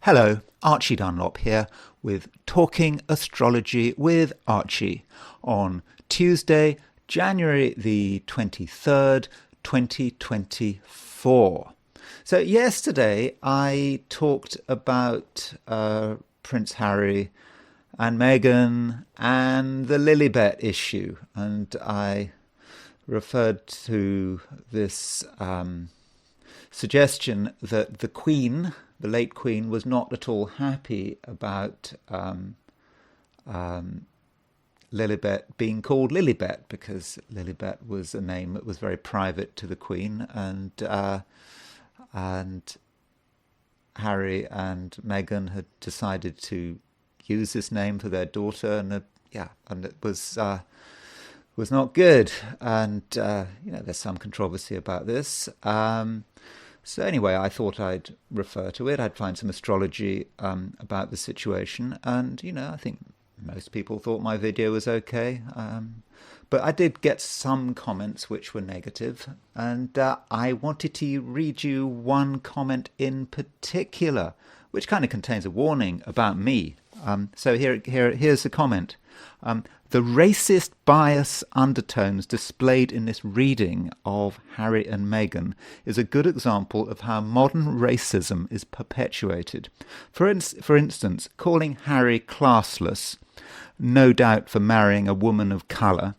Hello, Archie Dunlop here with Talking Astrology with Archie on Tuesday, January the 23rd, 2024. So yesterday I talked about Prince Harry and Meghan and the Lilibet issue, and I referred to this suggestion that the Queen, the late Queen, was not at all happy about Lilibet being called Lilibet, because Lilibet was a name that was very private to the Queen, and Harry and Meghan had decided to use this name for their daughter, and it was not good, and there's some controversy about this. So anyway, I thought I'd refer to it. I'd find some astrology about the situation, and I think most people thought my video was okay. But I did get some comments which were negative, and I wanted to read you one comment in particular, which kind of contains a warning about me. So here's the comment. The racist bias undertones displayed in this reading of Harry and Meghan is a good example of how modern racism is perpetuated. For instance, calling Harry classless, no doubt for marrying a woman of colour,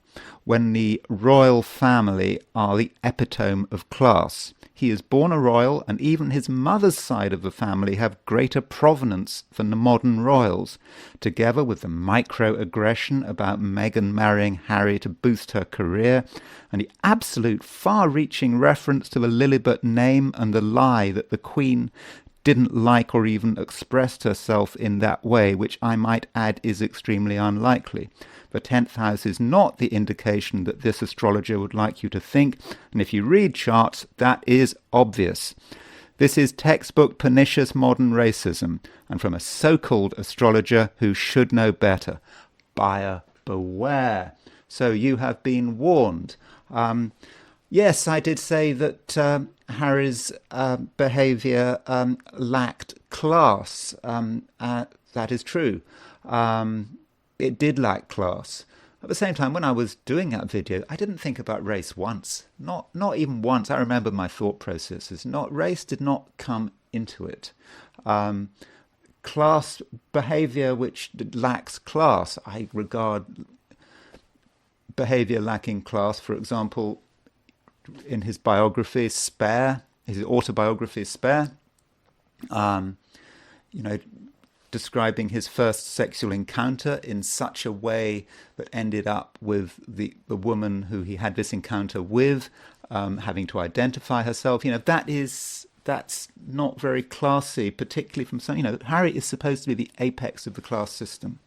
when the royal family are the epitome of class. He is born a royal, and even his mother's side of the family have greater provenance than the modern royals, together with the microaggression about Meghan marrying Harry to boost her career, and the absolute far-reaching reference to the Lilibet name and the lie that the Queen didn't like or even expressed herself in that way, which I might add is extremely unlikely. The 10th house is not the indication that this astrologer would like you to think, and if you read charts, that is obvious. This is textbook pernicious modern racism, and from a so-called astrologer who should know better. Buyer beware. So you have been warned. Yes, I did say that Harry's behaviour lacked class. That is true. It did lack class. At the same time, when I was doing that video, I didn't think about race once. Not even once. I remember my thought processes. Race did not come into it. Class behaviour which lacks class, I regard behaviour lacking class, for example, in his biography, Spare, his autobiography, Spare, describing his first sexual encounter in such a way that ended up with the woman who he had this encounter with having to identify herself. That's not very classy, particularly from some. Harry is supposed to be the apex of the class system,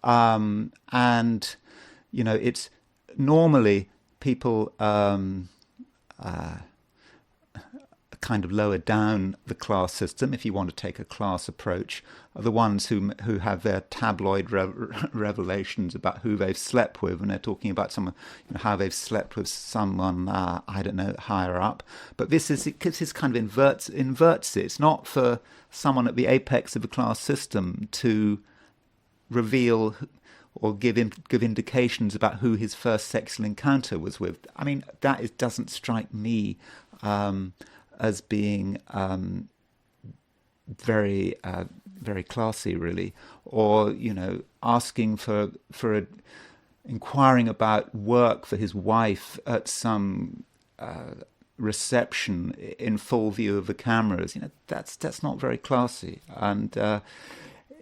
and it's normally people kind of lower down the class system, if you want to take a class approach, are the ones who have their tabloid revelations about who they've slept with, and they're talking about someone, how they've slept with someone, I don't know, higher up. But this kind of inverts it. It's not for someone at the apex of the class system to reveal or give indications about who his first sexual encounter was with. I mean, doesn't strike me as being very classy, really, or asking for inquiring about work for his wife at some reception in full view of the cameras. That's not very classy, and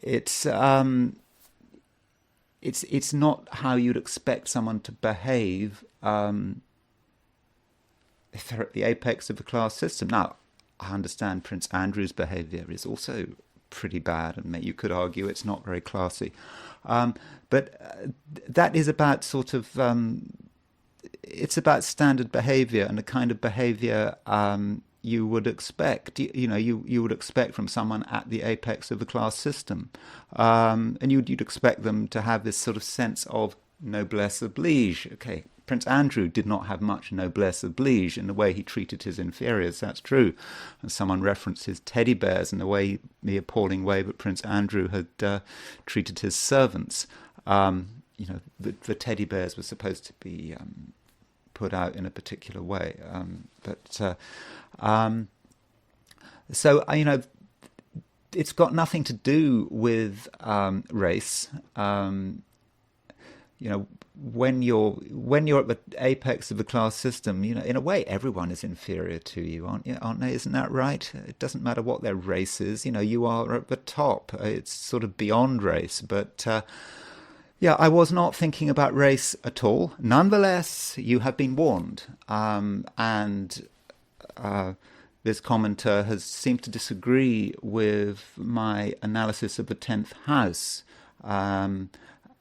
it's not how you'd expect someone to behave if they're at the apex of the class system. Now, I understand Prince Andrew's behaviour is also pretty bad, and you could argue it's not very classy. But that is about it's about standard behaviour and the kind of behaviour you would expect. You would expect from someone at the apex of the class system, and you'd expect them to have this sort of sense of noblesse oblige. Okay, Prince Andrew did not have much noblesse oblige in the way he treated his inferiors. That's true. And someone referenced his teddy bears and the appalling way that Prince Andrew had treated his servants. The teddy bears were supposed to be put out in a particular way, it's got nothing to do with race. When you're at the apex of the class system, in a way, everyone is inferior to you, aren't they? Isn't that right? It doesn't matter what their race is. You are at the top. It's sort of beyond race. But I was not thinking about race at all. Nonetheless, you have been warned, this commenter has seemed to disagree with my analysis of the 10th house.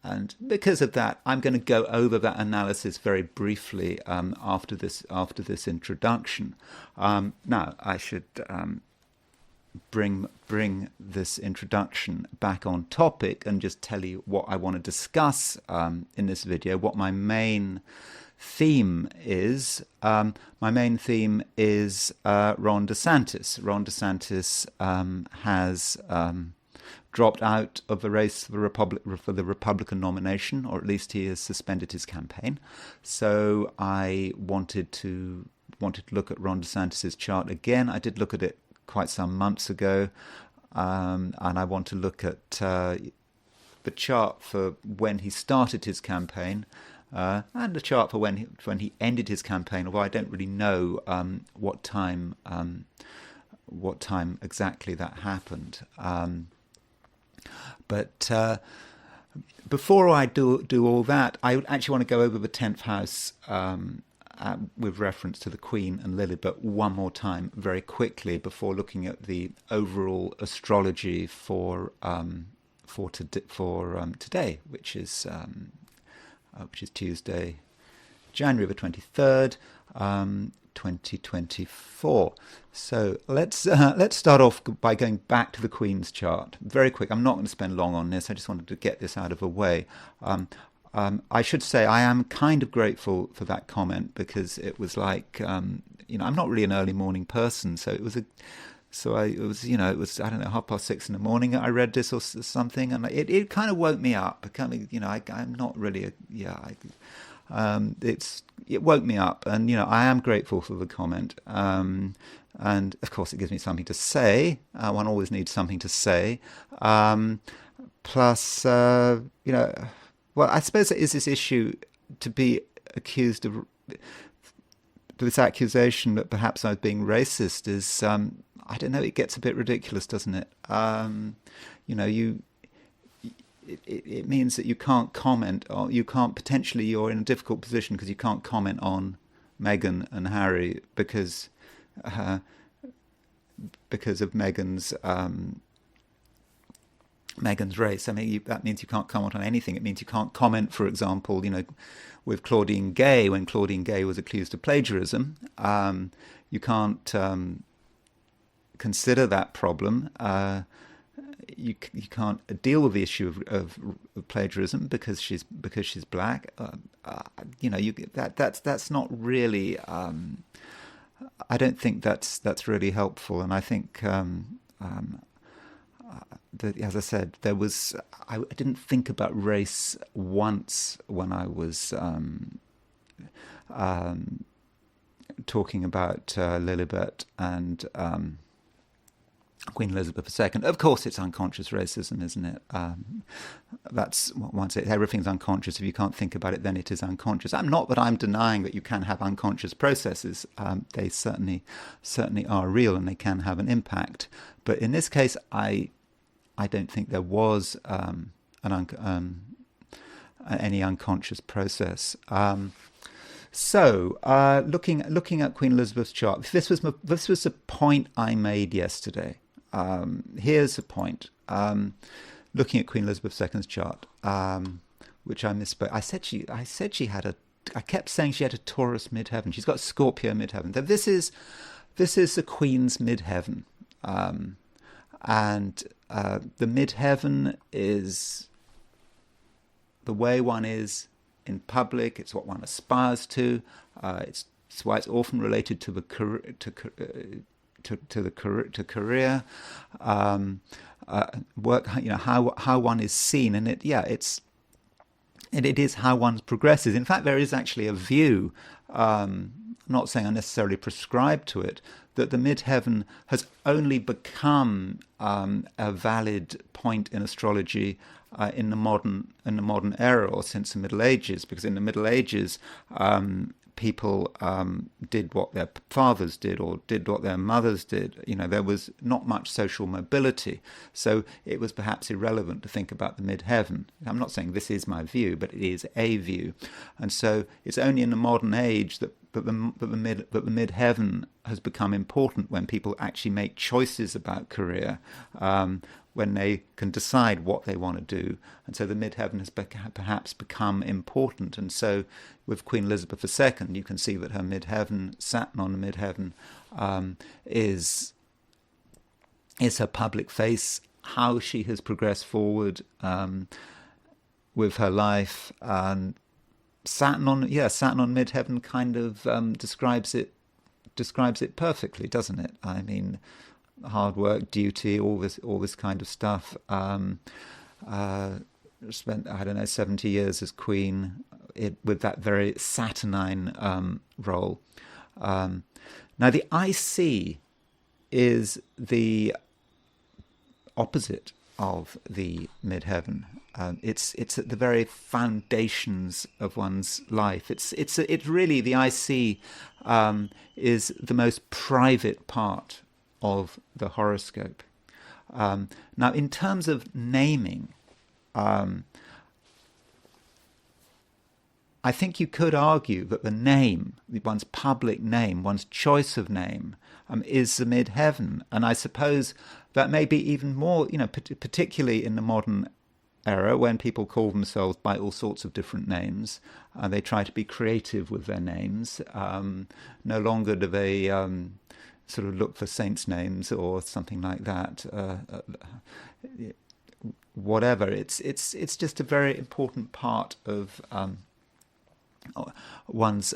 And because of that, I'm going to go over that analysis very briefly after this introduction. Now, I should bring this introduction back on topic and just tell you what I want to discuss in this video, what my main theme is. My main theme is Ron DeSantis. Ron DeSantis has dropped out of the race for the Republican nomination, or at least he has suspended his campaign. So I wanted to look at Ron DeSantis' chart again. I did look at it quite some months ago, and I want to look at the chart for when he started his campaign, and the chart for when he ended his campaign. Although I don't really know what time exactly that happened. But before I do all that, I actually want to go over the 10th house with reference to the Queen and Lilibet one more time very quickly before looking at the overall astrology for today, which is Tuesday, January the 23rd, 2024. So let's start off by going back to the Queen's chart. Very quick. I'm not going to spend long on this. I just wanted to get this out of the way. I should say I am kind of grateful for that comment, because it was like, I'm not really an early morning person, so it was I don't know, 6:30 in the morning. I read this or something, and it kind of woke me up. I'm not really it woke me up, and I am grateful for the comment. And of course, it gives me something to say. One always needs something to say. Plus, well, I suppose it is this issue to be accused of this accusation that perhaps I was being racist is, I don't know, it gets a bit ridiculous, doesn't it? It means that you can't comment, or you're in a difficult position because you can't comment on Meghan and Harry because of Meghan's race. I mean, that means you can't comment on anything. It means you can't comment, for example, with Claudine Gay, when Claudine Gay was accused of plagiarism. You can't consider that problem. You can't deal with the issue of plagiarism because she's black. That's not really. I don't think that's really helpful, and I think. As I said, I didn't think about race once when I was talking about Lilibet and Queen Elizabeth II. Of course, it's unconscious racism, isn't it? That's what one says. Everything's unconscious. If you can't think about it, then it is unconscious. Not that I'm denying that you can have unconscious processes. They certainly are real, and they can have an impact. But in this case, I don't think there was any unconscious process. So, looking at Queen Elizabeth's chart, this was the point I made yesterday. Here's the point. Looking at Queen Elizabeth II's chart, which I misspoke. I said she had I kept saying she had a Taurus midheaven. She's got Scorpio midheaven. This is the Queen's midheaven. And the midheaven is the way one is in public. It's what one aspires to. It's why it's often related to the career, work. How one is seen, and it is how one progresses. In fact, there is actually a view. I'm not saying I necessarily prescribe to it, that the midheaven has only become a valid point in astrology in the modern era, or since the Middle Ages, because in the Middle Ages people did what their fathers did or did what their mothers did. There was not much social mobility, so it was perhaps irrelevant to think about the midheaven. I'm not saying this is my view, but it is a view, and so it's only in the modern age that the midheaven has become important, when people actually make choices about career, when they can decide what they want to do. And so the midheaven has perhaps become important. And so with Queen Elizabeth II, you can see that her midheaven, Saturn on the midheaven, is her public face, how she has progressed forward with her life. And Saturn on midheaven kind of describes it perfectly, doesn't it? I mean, hard work, duty, all this kind of stuff. Spent 70 years as queen, with that very saturnine role. Now the IC is the opposite of the midheaven. It's at the very foundations of one's life. It's really, the IC is the most private part of the horoscope. Now, in terms of naming, I think you could argue that the name, one's public name, one's choice of name, is the midheaven. And I suppose that may be even more, particularly in the modern era, when people call themselves by all sorts of different names. They try to be creative with their names. No longer do they sort of look for saints' names or something like that. Whatever. It's just a very important part of one's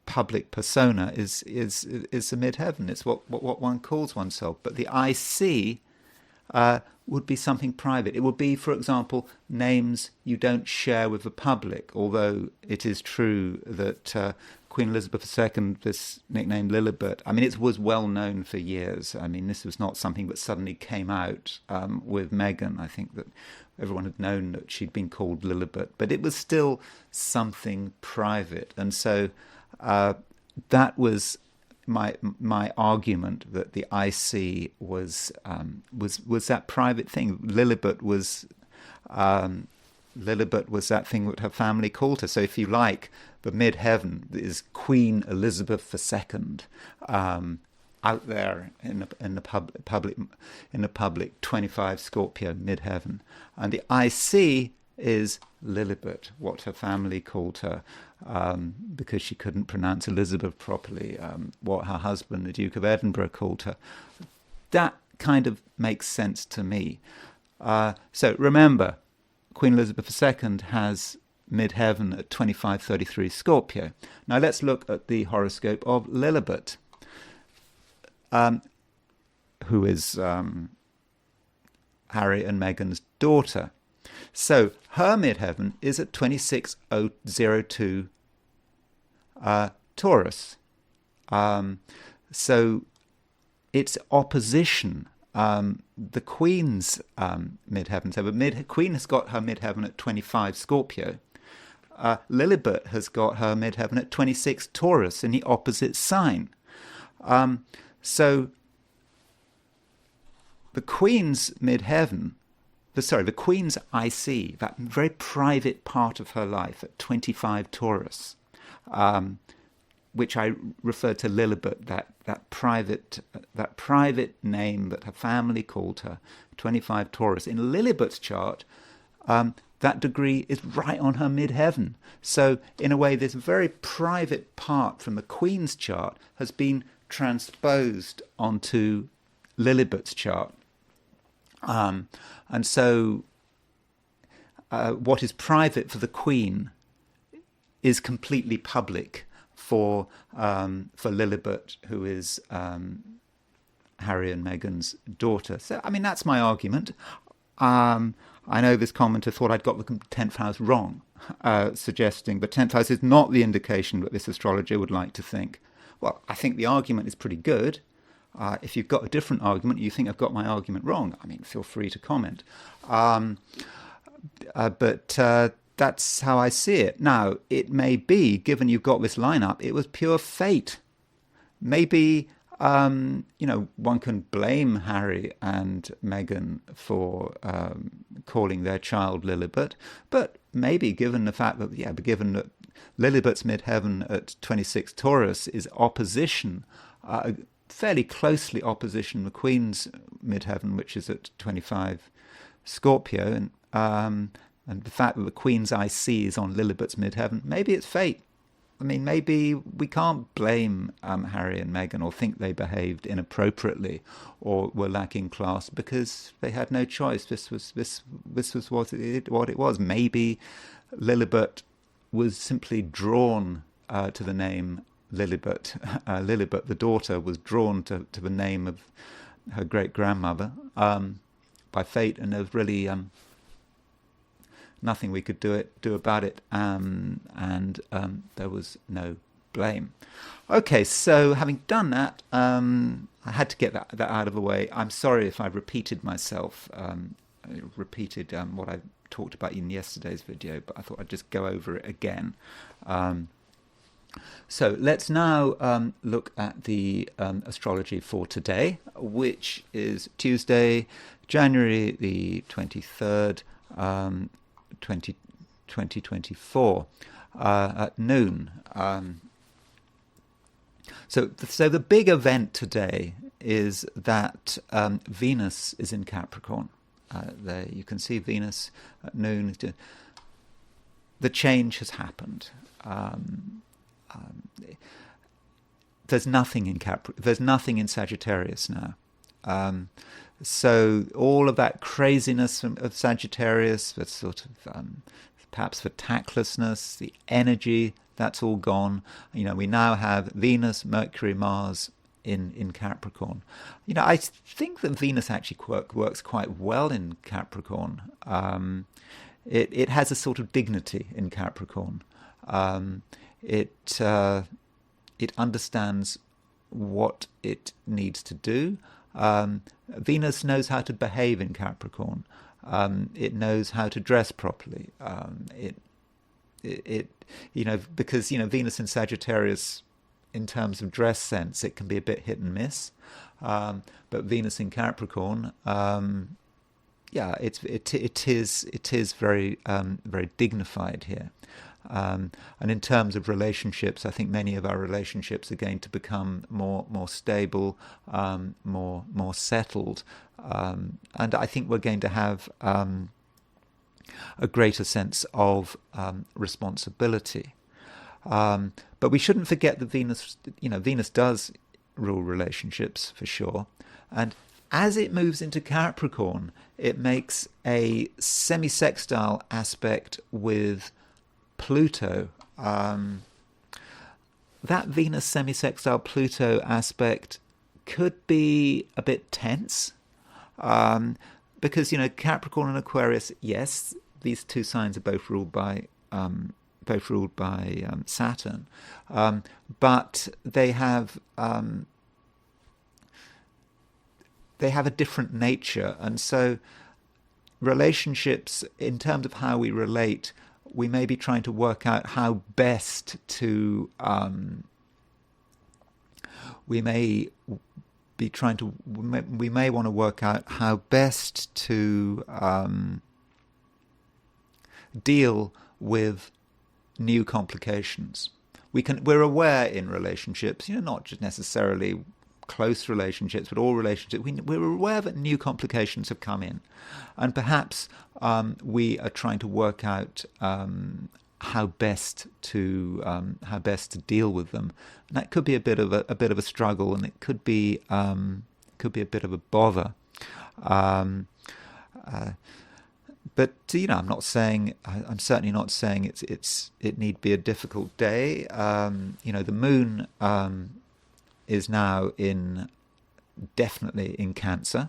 public persona is the midheaven. It's what one calls oneself. But the IC would be something private. It would be, for example, names you don't share with the public, although it is true that Queen Elizabeth II, this nickname Lilibet, I mean, it was well known for years. I mean, this was not something that suddenly came out with Meghan. I think that everyone had known that she'd been called Lilibet, but it was still something private. And so that was my argument, that the IC was that private thing. Lilibet was that thing that her family called her. So if you like, the midheaven is Queen Elizabeth II, out there in the public 25 Scorpio midheaven, and the IC is Lilibet, what her family called her, because she couldn't pronounce Elizabeth properly, what her husband, the Duke of Edinburgh, called her. That kind of makes sense to me. So remember, Queen Elizabeth II has midheaven at 2533 Scorpio. Now let's look at the horoscope of Lilibet, who is Harry and Meghan's daughter. So her midheaven is at 2602 Taurus. So it's opposition. The Queen's midheaven. So the Queen has got her midheaven at 25 Scorpio. Lilibet has got her midheaven at 26 Taurus in the opposite sign. So the Queen's midheaven, the Queen's IC, that very private part of her life at 25 Taurus, which I refer to Lilibet, that private name that her family called her, 25 Taurus. In Lilibet's chart, that degree is right on her midheaven. So in a way, this very private part from the Queen's chart has been transposed onto Lilibet's chart. And so what is private for the Queen is completely public for Lilibet, who is Harry and Meghan's daughter. So, I mean, that's my argument. I know this commenter thought I'd got the 10th house wrong, suggesting the 10th house is not the indication that this astrologer would like to think. Well, I think the argument is pretty good. If you've got a different argument, you think I've got my argument wrong, I mean, feel free to comment. But that's how I see it. Now, it may be, given you've got this lineup, it was pure fate. Maybe, one can blame Harry and Meghan for calling their child Lilibet, but maybe given the fact that, given that Lilibet's midheaven at 26 Taurus is opposition, fairly closely opposition the Queen's midheaven, which is at 25 Scorpio, and the fact that the Queen's IC is on Lilibet's midheaven, maybe it's fate. I mean, maybe we can't blame Harry and Meghan or think they behaved inappropriately or were lacking class because they had no choice. This was what it was. Maybe Lilibet was simply drawn to the name Lilibet. Lilibet, the daughter, was drawn to the name of her great-grandmother by fate, and there was really nothing we could do about it, and there was no blame. Okay, so having done that, I had to get that out of the way. I'm sorry if I repeated myself, what I talked about in yesterday's video, but I thought I'd just go over it again. So let's now look at the astrology for today, which is Tuesday, January the 23rd, 2024 at noon. So the big event today is that Venus is in Capricorn. There you can see Venus at noon. The change has happened. There's nothing in There's nothing in Sagittarius now. So all of that craziness of Sagittarius, that sort of perhaps the tactlessness, the energy, that's all gone. We now have Venus, Mercury, Mars in Capricorn. I think that Venus actually works quite well in Capricorn. It has a sort of dignity in Capricorn. It understands what it needs to do. Venus knows how to behave in Capricorn. It knows how to dress properly. Because Venus in Sagittarius, in terms of dress sense, it can be a bit hit and miss. But Venus in Capricorn, it is very very dignified here. And in terms of relationships, I think many of our relationships are going to become more stable, more settled, and I think we're going to have a greater sense of responsibility. But we shouldn't forget that Venus does rule relationships for sure, and as it moves into Capricorn, it makes a semi-sextile aspect with Pluto. That Venus semi-sextile Pluto aspect could be a bit tense, because Capricorn and Aquarius, yes, these two signs are both ruled by Saturn, but they have a different nature, and so relationships, in terms of how we relate, we may be trying to work out how best to. We may want to work out how best to deal with new complications. We're aware in relationships, not just necessarily close relationships, but all relationships. We're aware that new complications have come in, and perhaps we are trying to work out how best to deal with them. And that could be a bit of a struggle, and it could be a bit of a bother. but I'm not saying, I'm certainly not saying it need be a difficult day. The moon is now definitely in Cancer.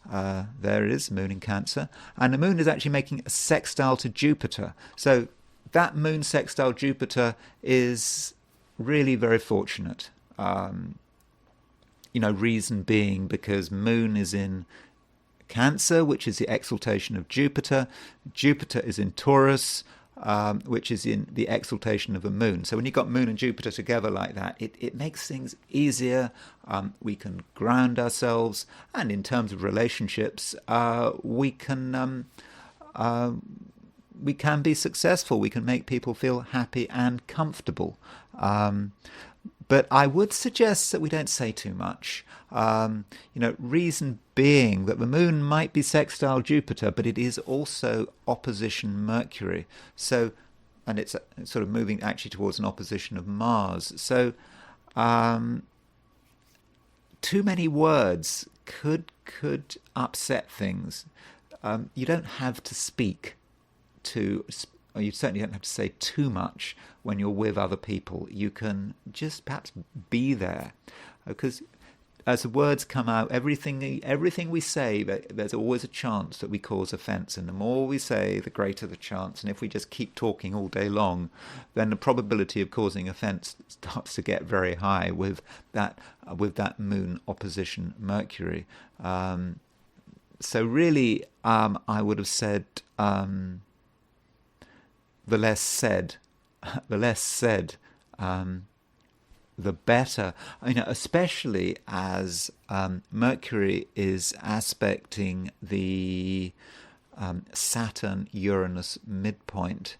There it is, moon in Cancer, and the moon is actually making a sextile to Jupiter. So that moon sextile Jupiter is really very fortunate. Reason being because moon is in Cancer, which is the exaltation of Jupiter. Jupiter is in Taurus, which is in the exaltation of a moon. So when you've got moon and Jupiter together like that, it makes things easier. We can ground ourselves, and in terms of relationships, we can be successful. We can make people feel happy and comfortable. But I would suggest that we don't say too much. Reason being that the moon might be sextile Jupiter, but it is also opposition Mercury. So, and it's sort of moving actually towards an opposition of Mars. So, too many words could upset things. You don't have to speak or you certainly don't have to say too much when you're with other people. You can just perhaps be there, because as the words come out, everything we say, there's always a chance that we cause offence, and the more we say, the greater the chance. And if we just keep talking all day long, then the probability of causing offence starts to get very high with that moon opposition Mercury. So really, I would have said, the less said, the better. Especially as Mercury is aspecting the Saturn-Uranus midpoint.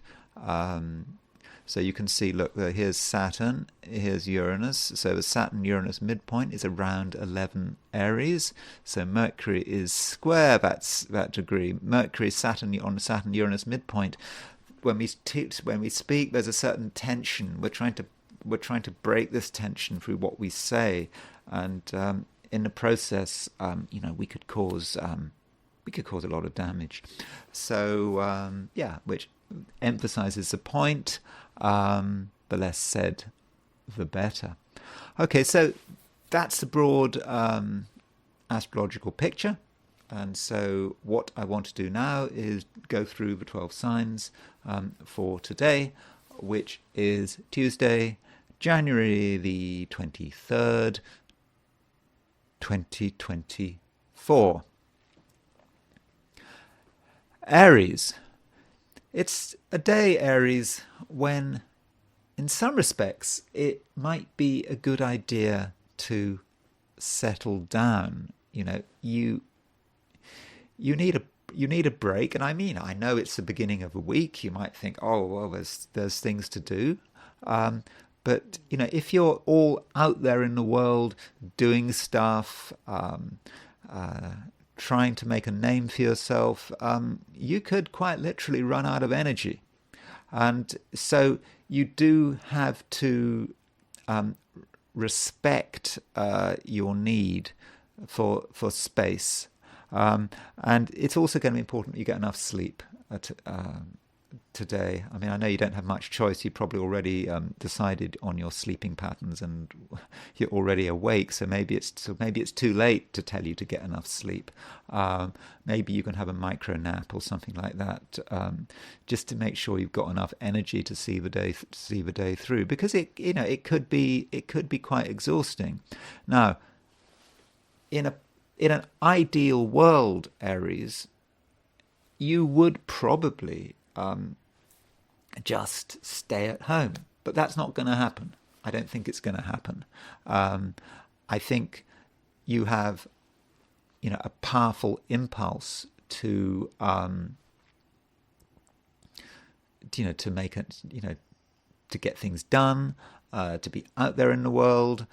So you can see, look, here's Saturn, here's Uranus. So the Saturn-Uranus midpoint is around 11 Aries. So Mercury is square that degree. Mercury, Saturn on Saturn-Uranus midpoint. When we speak, there's a certain tension. We're trying to break this tension through what we say, and in the process, we could cause a lot of damage. So which emphasizes the point. The less said, the better. Okay, so that's the broad astrological picture. And so what I want to do now is go through the 12 signs for today, which is Tuesday, January the 23rd, 2024. Aries. It's a day, Aries, when in some respects it might be a good idea to settle down. You need a break, and I know it's the beginning of a week. You might think, oh well, there's things to do, but if you're all out there in the world doing stuff, trying to make a name for yourself, you could quite literally run out of energy, and so you do have to respect your need for space. And it's also going to be important that you get enough sleep today. I know you don't have much choice. You probably already decided on your sleeping patterns, and you're already awake. So maybe it's too late to tell you to get enough sleep. Maybe you can have a micro nap or something like that, just to make sure you've got enough energy to see the day through. Because it could be quite exhausting. Now, in an ideal world, Aries, you would probably just stay at home. But that's not going to happen. I don't think it's going to happen. I think you have, a powerful impulse to make it, to get things done, to be out there in the world.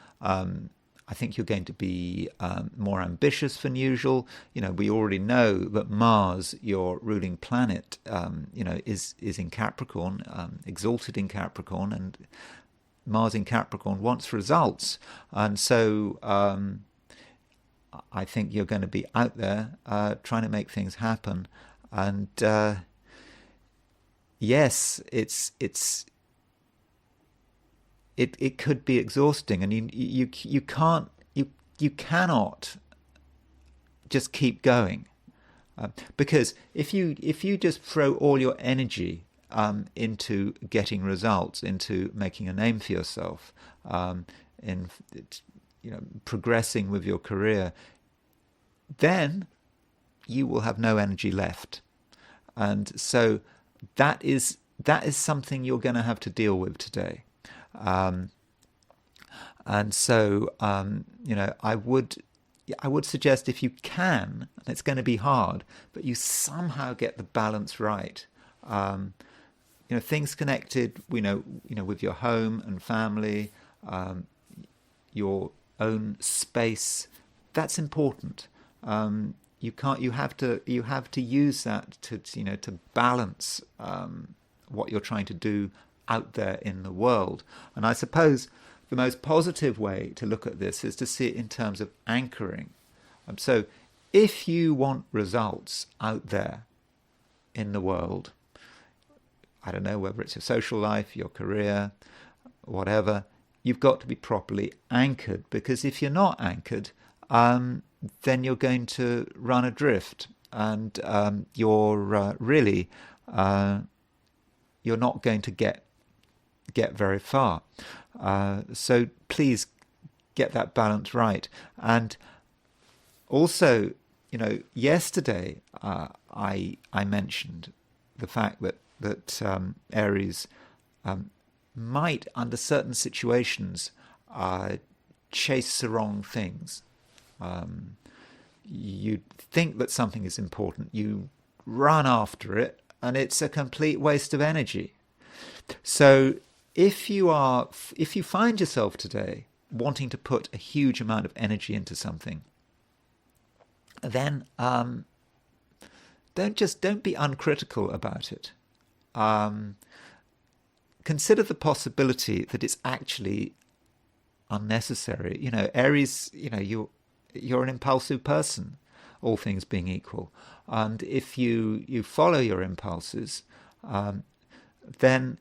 I think you're going to be more ambitious than usual. We already know that Mars, your ruling planet, is in Capricorn, exalted in Capricorn, and Mars in Capricorn wants results. And so I think you're going to be out there trying to make things happen. And yes, it could be exhausting, and you cannot just keep going, because if you just throw all your energy into getting results, into making a name for yourself, in progressing with your career, then you will have no energy left. And so that is something you're going to have to deal with today. And so I would suggest, if you can, and it's going to be hard, but you somehow get the balance right. Things connected, with your home and family, your own space. That's important. You have to use that to balance what you're trying to do out there in the world. And I suppose the most positive way to look at this is to see it in terms of anchoring. So if you want results out there in the world, I don't know whether it's your social life, your career, whatever, you've got to be properly anchored, because if you're not anchored, then you're going to run adrift, and you're not going to get very far. So please get that balance right. And also, yesterday I mentioned the fact that Aries might, under certain situations, chase the wrong things. You think that something is important, you run after it, and it's a complete waste of energy. So if you find yourself today wanting to put a huge amount of energy into something, then don't be uncritical about it. Consider the possibility that it's actually unnecessary. Aries, you're an impulsive person, all things being equal. And if you follow your impulses, then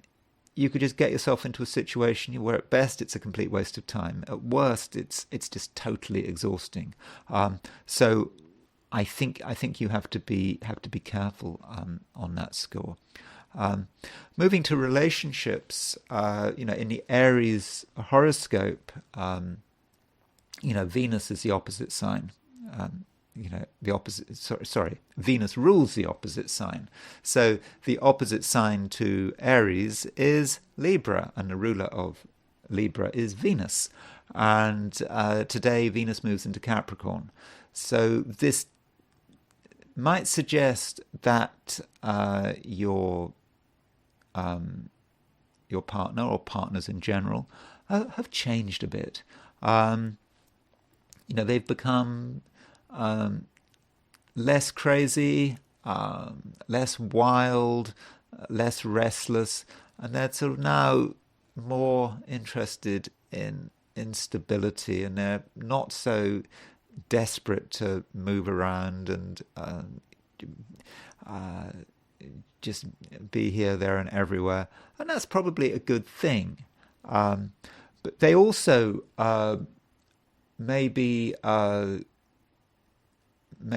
you could just get yourself into a situation where at best it's a complete waste of time. At worst, it's just totally exhausting. So I think you have to be careful on that score. Moving to relationships, in the Aries horoscope, Venus is the opposite sign. Venus rules the opposite sign. So the opposite sign to Aries is Libra, and the ruler of Libra is Venus. And today Venus moves into Capricorn. So this might suggest that your partner or partners in general have changed a bit. They've become less crazy, less wild, less restless, and they're sort of now more interested in stability, and they're not so desperate to move around and just be here, there, and everywhere, and that's probably a good thing. But they also may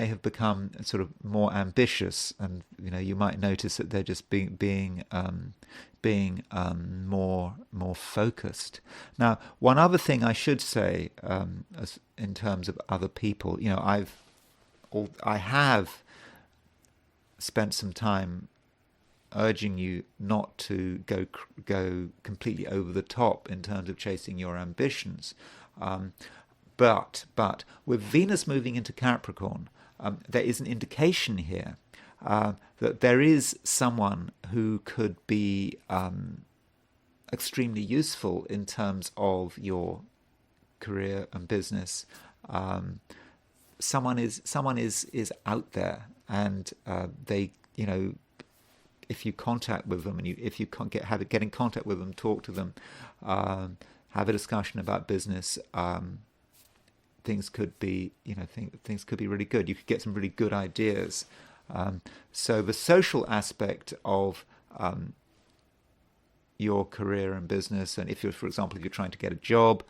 have become sort of more ambitious, and you might notice that they're just being more focused. Now, one other thing I should say, as in terms of other people, I have spent some time urging you not to go completely over the top in terms of chasing your ambitions. But with Venus moving into Capricorn, there is an indication here that there is someone who could be extremely useful in terms of your career and business. Someone is out there, and they, if you contact with them, and if you get in contact with them, talk to them, have a discussion about business. Things could be, things could be really good. You could get some really good ideas So the social aspect of your career and business, and if you're, for example, if you're trying to get a job,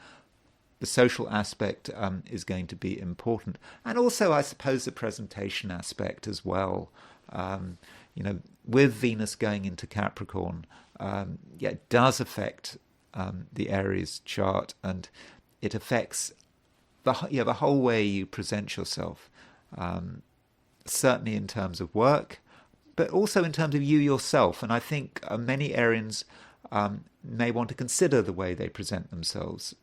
the social aspect is going to be important, and also, I suppose, the presentation aspect as well. With Venus going into Capricorn, it does affect the Aries chart, and it affects the whole way you present yourself. Certainly in terms of work, but also in terms of you yourself. And I think many Arians may want to consider the way they present themselves.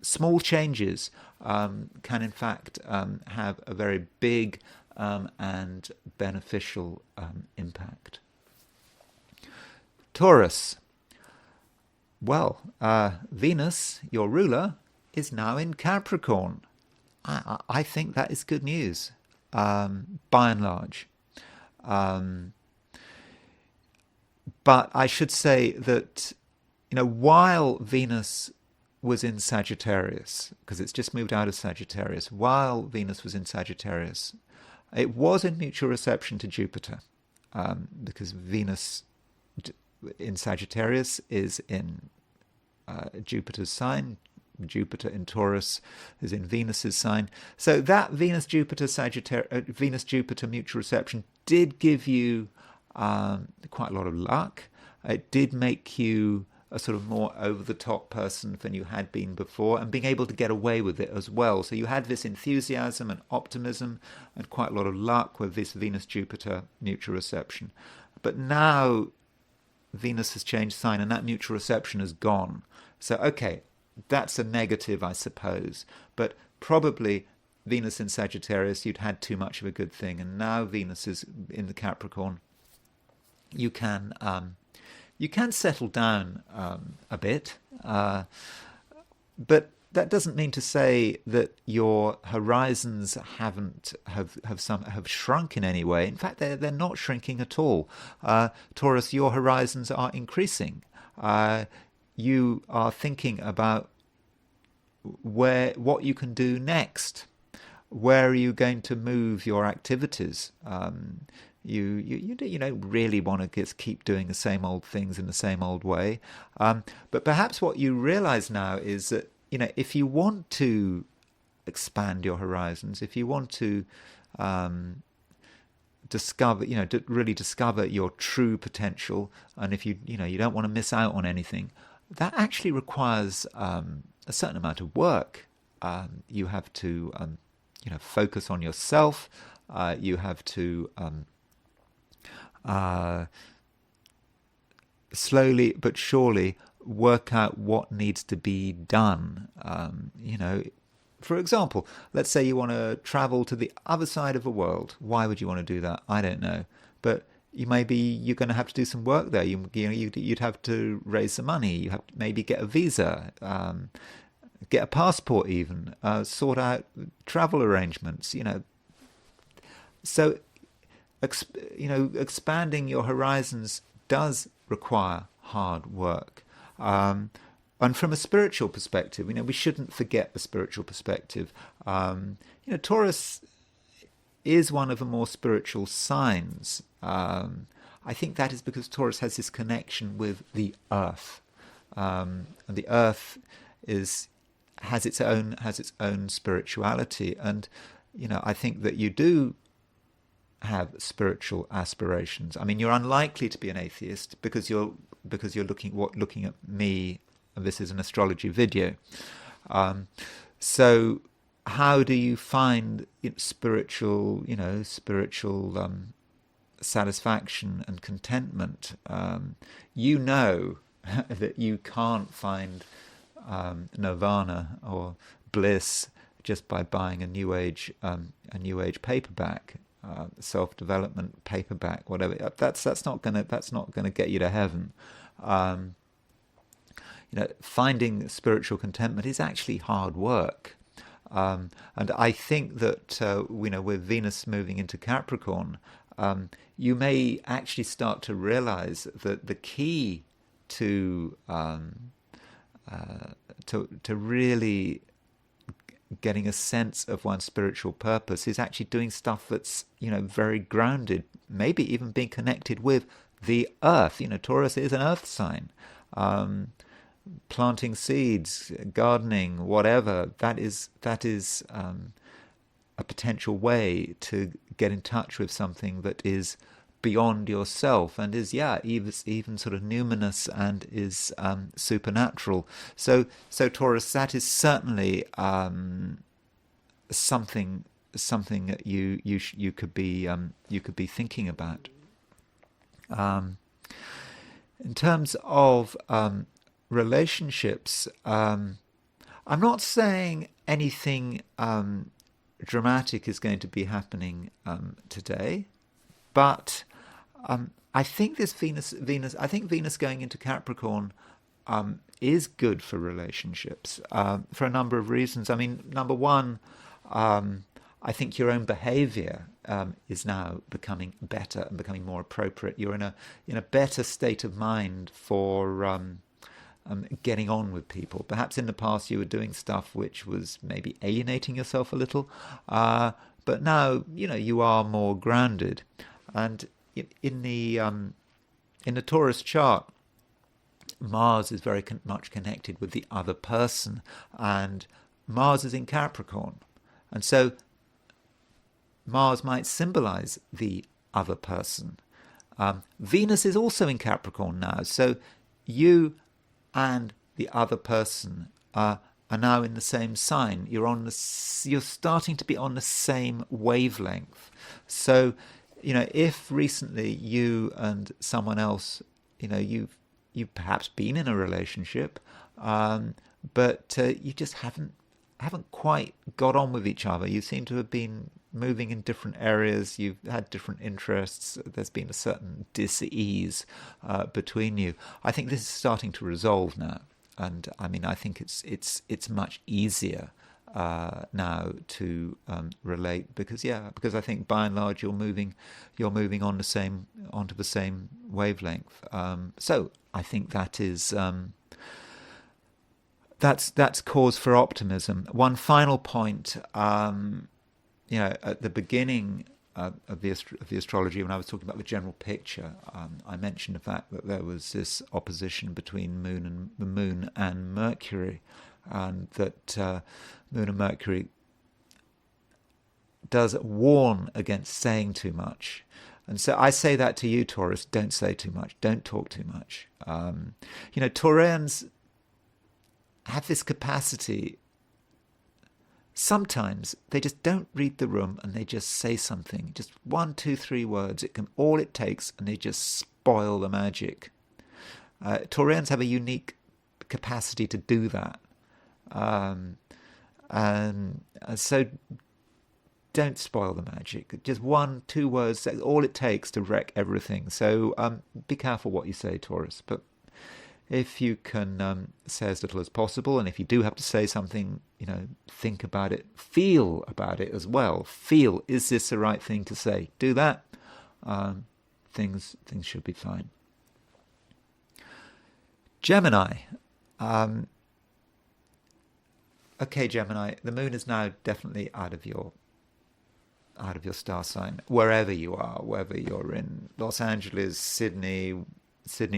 Small changes can, in fact, have a very big and beneficial impact. Taurus. Well, Venus, your ruler, is now in Capricorn. I think that is good news, by and large. But I should say that, while Venus was in Sagittarius, because it's just moved out of Sagittarius, while Venus was in Sagittarius, it was in mutual reception to Jupiter, because Venus in Sagittarius is in Jupiter's sign. Jupiter in Taurus is in Venus's sign. So that Venus-Jupiter mutual reception did give you quite a lot of luck. It did make you a sort of more over-the-top person than you had been before, and being able to get away with it as well. So you had this enthusiasm and optimism and quite a lot of luck with this Venus-Jupiter mutual reception. But now Venus has changed sign, and that mutual reception is gone. So, okay, that's a negative, I suppose. But probably Venus in Sagittarius, you'd had too much of a good thing, and now Venus is in the Capricorn. You can settle down a bit, but that doesn't mean to say that your horizons have shrunk in any way. In fact, they're not shrinking at all. Taurus, your horizons are increasing. You are thinking about what you can do next. Where are you going to move your activities? You don't really want to just keep doing the same old things in the same old way. But perhaps what you realize now is that, if you want to expand your horizons, if you want to discover, to really discover your true potential, and if you don't want to miss out on anything, that actually requires a certain amount of work. You have to, focus on yourself. You have to slowly but surely work out what needs to be done. For example, let's say you want to travel to the other side of the world. Why would you want to do that? I don't know. But you're going to have to do some work there. You'd have to raise some money. You have to maybe get a visa, get a passport even, sort out travel arrangements, So, expanding your horizons does require hard work. And from a spiritual perspective, we shouldn't forget the spiritual perspective. Taurus is one of the more spiritual signs. I think that is because Taurus has this connection with the earth. And the earth has its own spirituality. And, I think that you do have spiritual aspirations. I mean, you're unlikely to be an atheist because you're looking at me, and this is an astrology video. So how do you find spiritual satisfaction and contentment? That you can't find nirvana or bliss just by buying a new age paperback. Self-development paperback, whatever. That's not gonna get you to heaven. Finding spiritual contentment is actually hard work, and I think that with Venus moving into Capricorn, you may actually start to realize that the key to really getting a sense of one's spiritual purpose is actually doing stuff that's very grounded maybe even being connected with the earth. Taurus is an earth sign. Planting seeds, gardening, whatever, that is a potential way to get in touch with something that is beyond yourself and is even sort of numinous and is supernatural. So Taurus, that is certainly something that you could be thinking about. In terms of relationships, I'm not saying anything dramatic is going to be happening today, but I think this Venus going into Capricorn is good for relationships for a number of reasons. I mean, number one, I think your own behavior is now becoming better and becoming more appropriate. You're in a better state of mind for getting on with people. Perhaps in the past you were doing stuff which was maybe alienating yourself a little, but now you are more grounded. And in the Taurus chart, Mars is very much connected with the other person, and Mars is in Capricorn, and so Mars might symbolize the other person. Venus is also in Capricorn now, so you and the other person are now in the same sign. You're starting to be on the same wavelength. So, if recently you and someone else, you've perhaps been in a relationship, but you just haven't quite got on with each other. You seem to have been moving in different areas. You've had different interests. There's been a certain dis-ease between you. I think this is starting to resolve now, and I mean, I think it's much easier now to relate because I think by and large you're moving onto the same wavelength. So I think that is. That's cause for optimism. One final point, at the beginning of the astrology, when I was talking about the general picture, I mentioned the fact that there was this opposition between the Moon and Mercury, and that Moon and Mercury does warn against saying too much. And so I say that to you, Taurus: don't say too much, don't talk too much. Taurians have this capacity. Sometimes they just don't read the room and they just say something, just 1, 2, 3 words. All it takes, and they just spoil the magic. Taurians have a unique capacity to do that, and so don't spoil the magic. Just 1, 2 words, that's all it takes to wreck everything. So be careful what you say, Taurus. But if you can say as little as possible, and if you do have to say something, think about it, feel about it as well. Feel, is this the right thing to say? Do that. Things should be fine. Gemini. Okay, Gemini, the moon is now definitely out of your star sign, wherever you are, whether you're in Los Angeles, Sydney,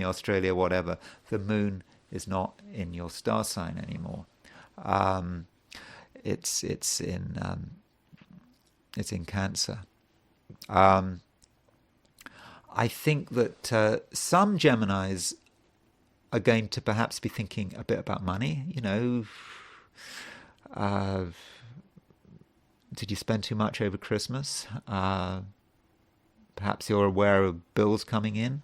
Australia, whatever. The moon is not in your star sign anymore. It's in Cancer. I think that some Geminis are going to perhaps be thinking a bit about money. Did you spend too much over Christmas? Perhaps you're aware of bills coming in.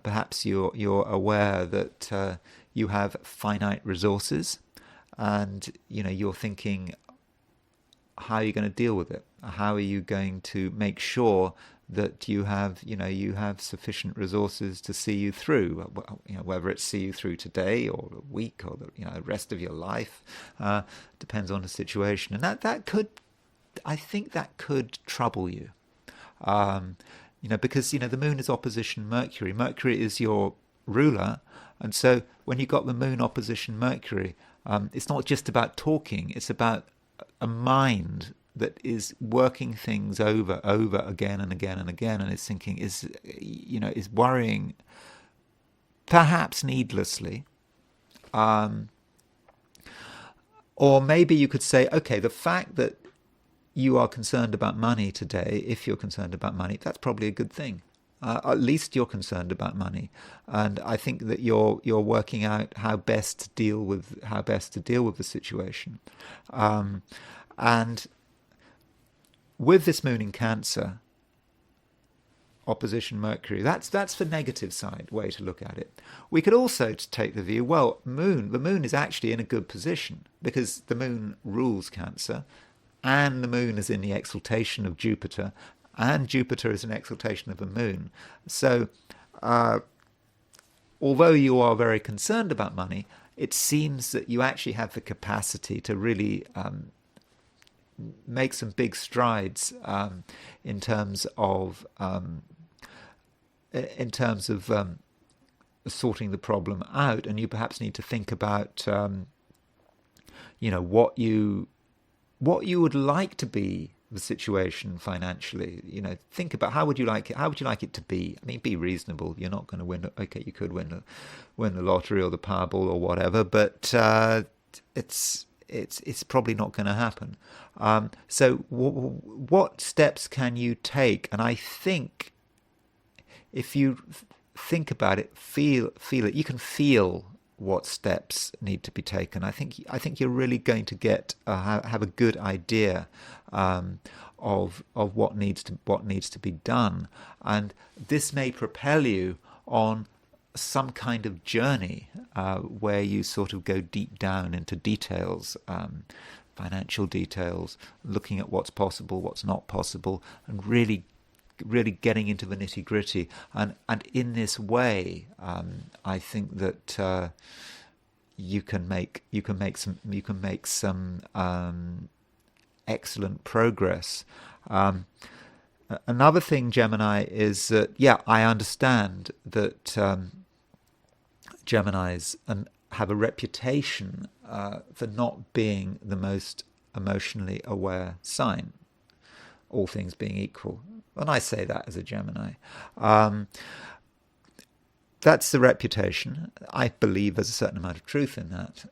Perhaps you're aware that you have finite resources, and you're thinking, how are you going to deal with it? How are you going to make sure that you have sufficient resources to see you through? Whether it's see you through today or a week or the rest of your life, depends on the situation, and I think that could trouble you. Because the moon is opposition Mercury. Mercury is your ruler, and so when you got the moon opposition Mercury, it's not just about talking. It's about a mind that is working things over again and again and again, and is thinking, is worrying, perhaps needlessly. Or maybe you could say, okay, the fact that you are concerned about money today, if you're concerned about money, that's probably a good thing. At least you're concerned about money, and I think that you're working out how best to deal with the situation. And with this moon in Cancer, opposition Mercury, that's the negative side way to look at it. We could also take the view, well, the moon is actually in a good position because the moon rules Cancer, and the moon is in the exaltation of Jupiter, and Jupiter is an exaltation of the moon. So although you are very concerned about money, it seems that you actually have the capacity to really make some big strides in terms of sorting the problem out. And you perhaps need to think about what you would like to be the situation financially. Think about how would you like it to be. I mean, be reasonable. You're not going to win. Okay, you could win the lottery or the Powerball or whatever, but it's probably not going to happen. So what steps can you take? And I think if you think about it, feel it. You can feel what steps need to be taken. I think you're really going to have a good idea of what needs to be done, and this may propel you on some kind of journey where you sort of go deep down into details, financial details, looking at what's possible, what's not possible, and really getting into the nitty gritty. And in this way, I think that you can make some excellent progress. Another thing, Gemini, is that I understand that Geminis have a reputation for not being the most emotionally aware sign, all things being equal. And I say that as a Gemini. That's the reputation. I believe there's a certain amount of truth in that.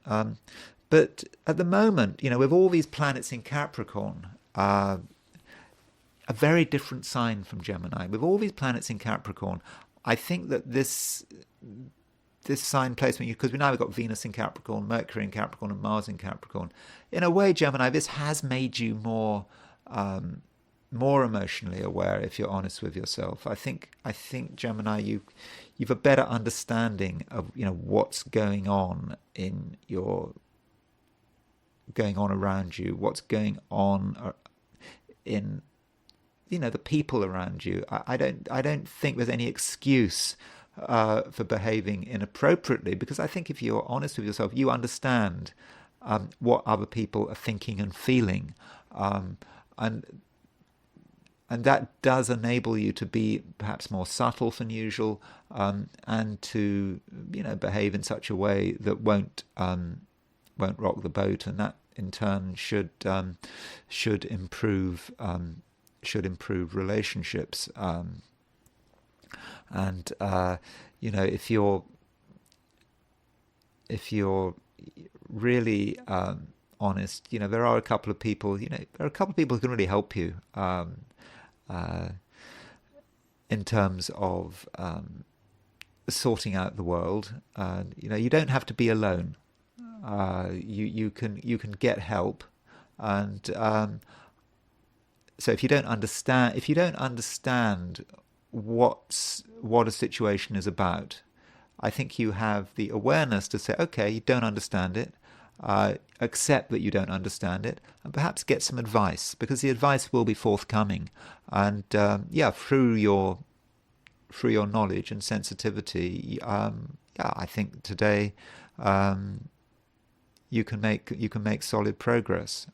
But at the moment, with all these planets in Capricorn, a very different sign from Gemini. With all these planets in Capricorn, I think that this sign placement, because we've got Venus in Capricorn, Mercury in Capricorn, and Mars in Capricorn. In a way, Gemini, this has made you more emotionally aware, if you're honest with yourself. I think Gemini, you've a better understanding of what's going on around you, what's going on in the people around you. I don't think there's any excuse for behaving inappropriately, because I think if you're honest with yourself, you understand what other people are thinking and feeling, and that does enable you to be perhaps more subtle than usual, and to behave in such a way that won't rock the boat, and that in turn should improve relationships. And if you're really honest, there are a couple of people. There are a couple of people who can really help you in terms of sorting out the world. You don't have to be alone. You can get help, and so if you don't understand what a situation is about, I think you have the awareness to say, okay, you don't understand it, accept that you don't understand it, and perhaps get some advice, because the advice will be forthcoming. And through your knowledge and sensitivity, I think today you can make solid progress.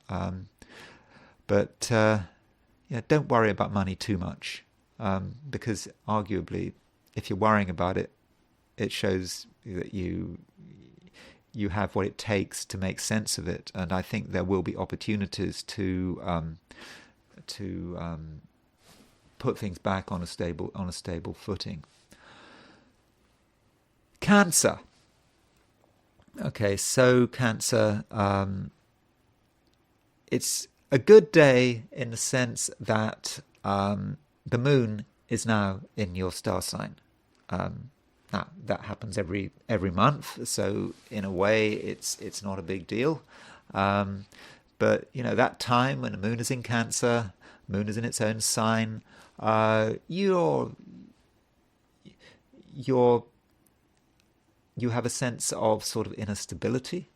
But don't worry about money too much, because arguably, if you're worrying about it, it shows that you have what it takes to make sense of it. And I think there will be opportunities to put things back on a stable footing. Cancer. Okay, so Cancer, it's a good day in the sense that the moon is now in your star sign. Now that happens every month, so in a way it's not a big deal. But that time when the moon is in Cancer, moon is in its own sign, you have a sense of sort of inner stability.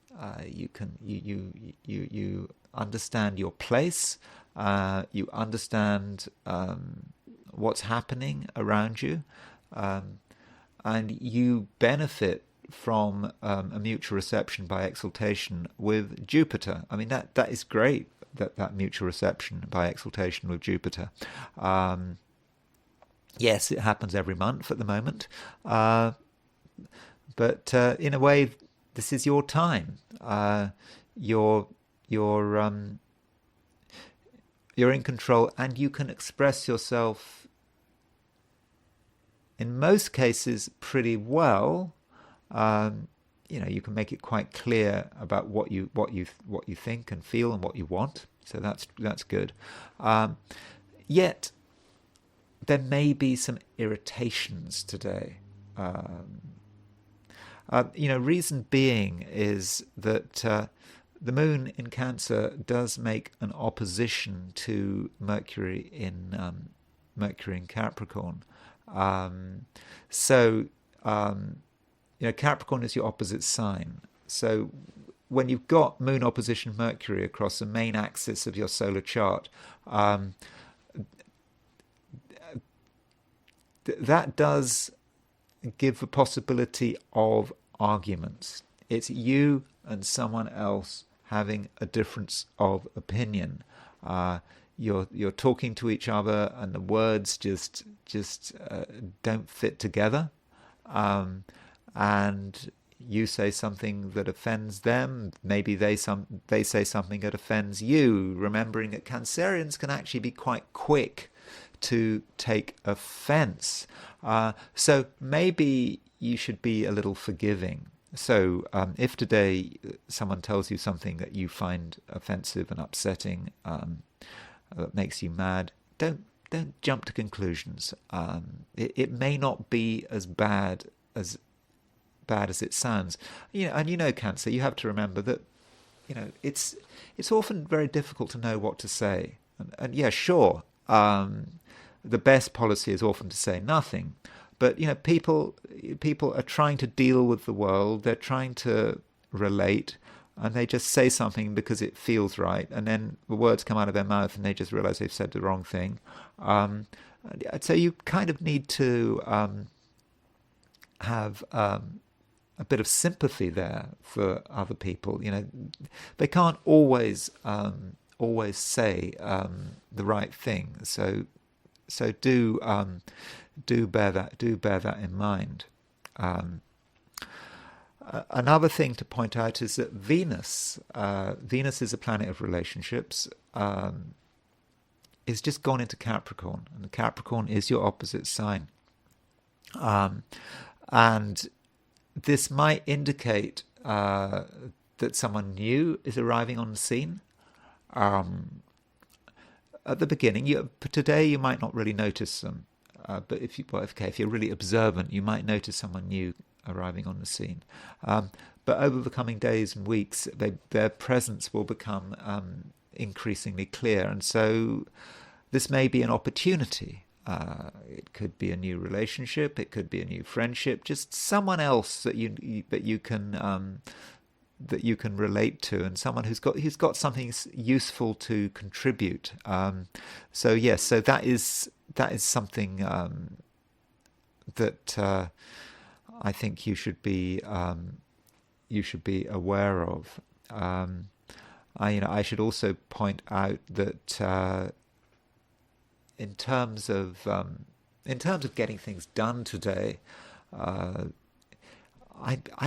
You understand your place. You understand what's happening around you, and you benefit from a mutual reception by exaltation with Jupiter. I mean, that is great, that mutual reception by exaltation with Jupiter. Yes, it happens every month at the moment, but in a way, this is your time. You're in control, and you can express yourself in most cases pretty well. You can make it quite clear about what you think and feel and what you want. So that's good. Yet there may be some irritations today. Reason being is that the moon in Cancer does make an opposition to Mercury in Capricorn. Capricorn is your opposite sign. So when you've got moon opposition Mercury across the main axis of your solar chart, that does give the possibility of arguments. It's you and someone else having a difference of opinion. You're talking to each other, and the words just don't fit together. And you say something that offends them. Maybe they say something that offends you. Remembering that Cancerians can actually be quite quick to take offense. So maybe you should be a little forgiving. So if today someone tells you something that you find offensive and upsetting, that makes you mad, don't jump to conclusions. It may not be as bad as it sounds. And Cancer, you have to remember that it's often very difficult to know what to say. And yeah, sure, the best policy is often to say nothing. But people are trying to deal with the world. They're trying to relate, and they just say something because it feels right, and then the words come out of their mouth, and they just realize they've said the wrong thing. So you kind of need to have a bit of sympathy there for other people. They can't always say the right thing. So do bear that in mind. Another thing to point out is that Venus is a planet of relationships, is just gone into Capricorn, and Capricorn is your opposite sign. And this might indicate that someone new is arriving on the scene. At the beginning, today you might not really notice them, but if you're really observant, you might notice someone new arriving on the scene. But over the coming days and weeks, their presence will become increasingly clear, and so this may be an opportunity. It could be a new relationship, it could be a new friendship, just someone else that you can relate to, and someone who's got something useful to contribute. So that is something that I think you should be aware of. I should also point out that in terms of getting things done today, I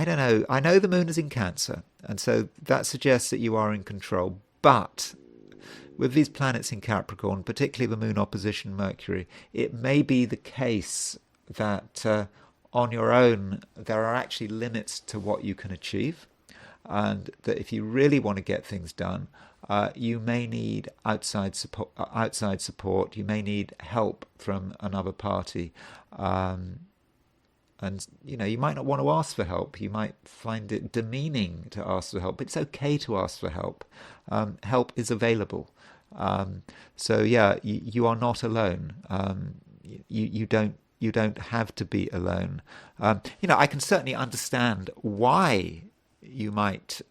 don't know. I know the moon is in Cancer, and so that suggests that you are in control. But with these planets in Capricorn, particularly the moon opposition Mercury, it may be the case that on your own there are actually limits to what you can achieve, and that if you really want to get things done, you may need outside support. You may need help from another party, and you might not want to ask for help. You might find it demeaning to ask for help. It's okay to ask for help. Help is available. So yeah, you are not alone. You don't have to be alone. I can certainly understand why you might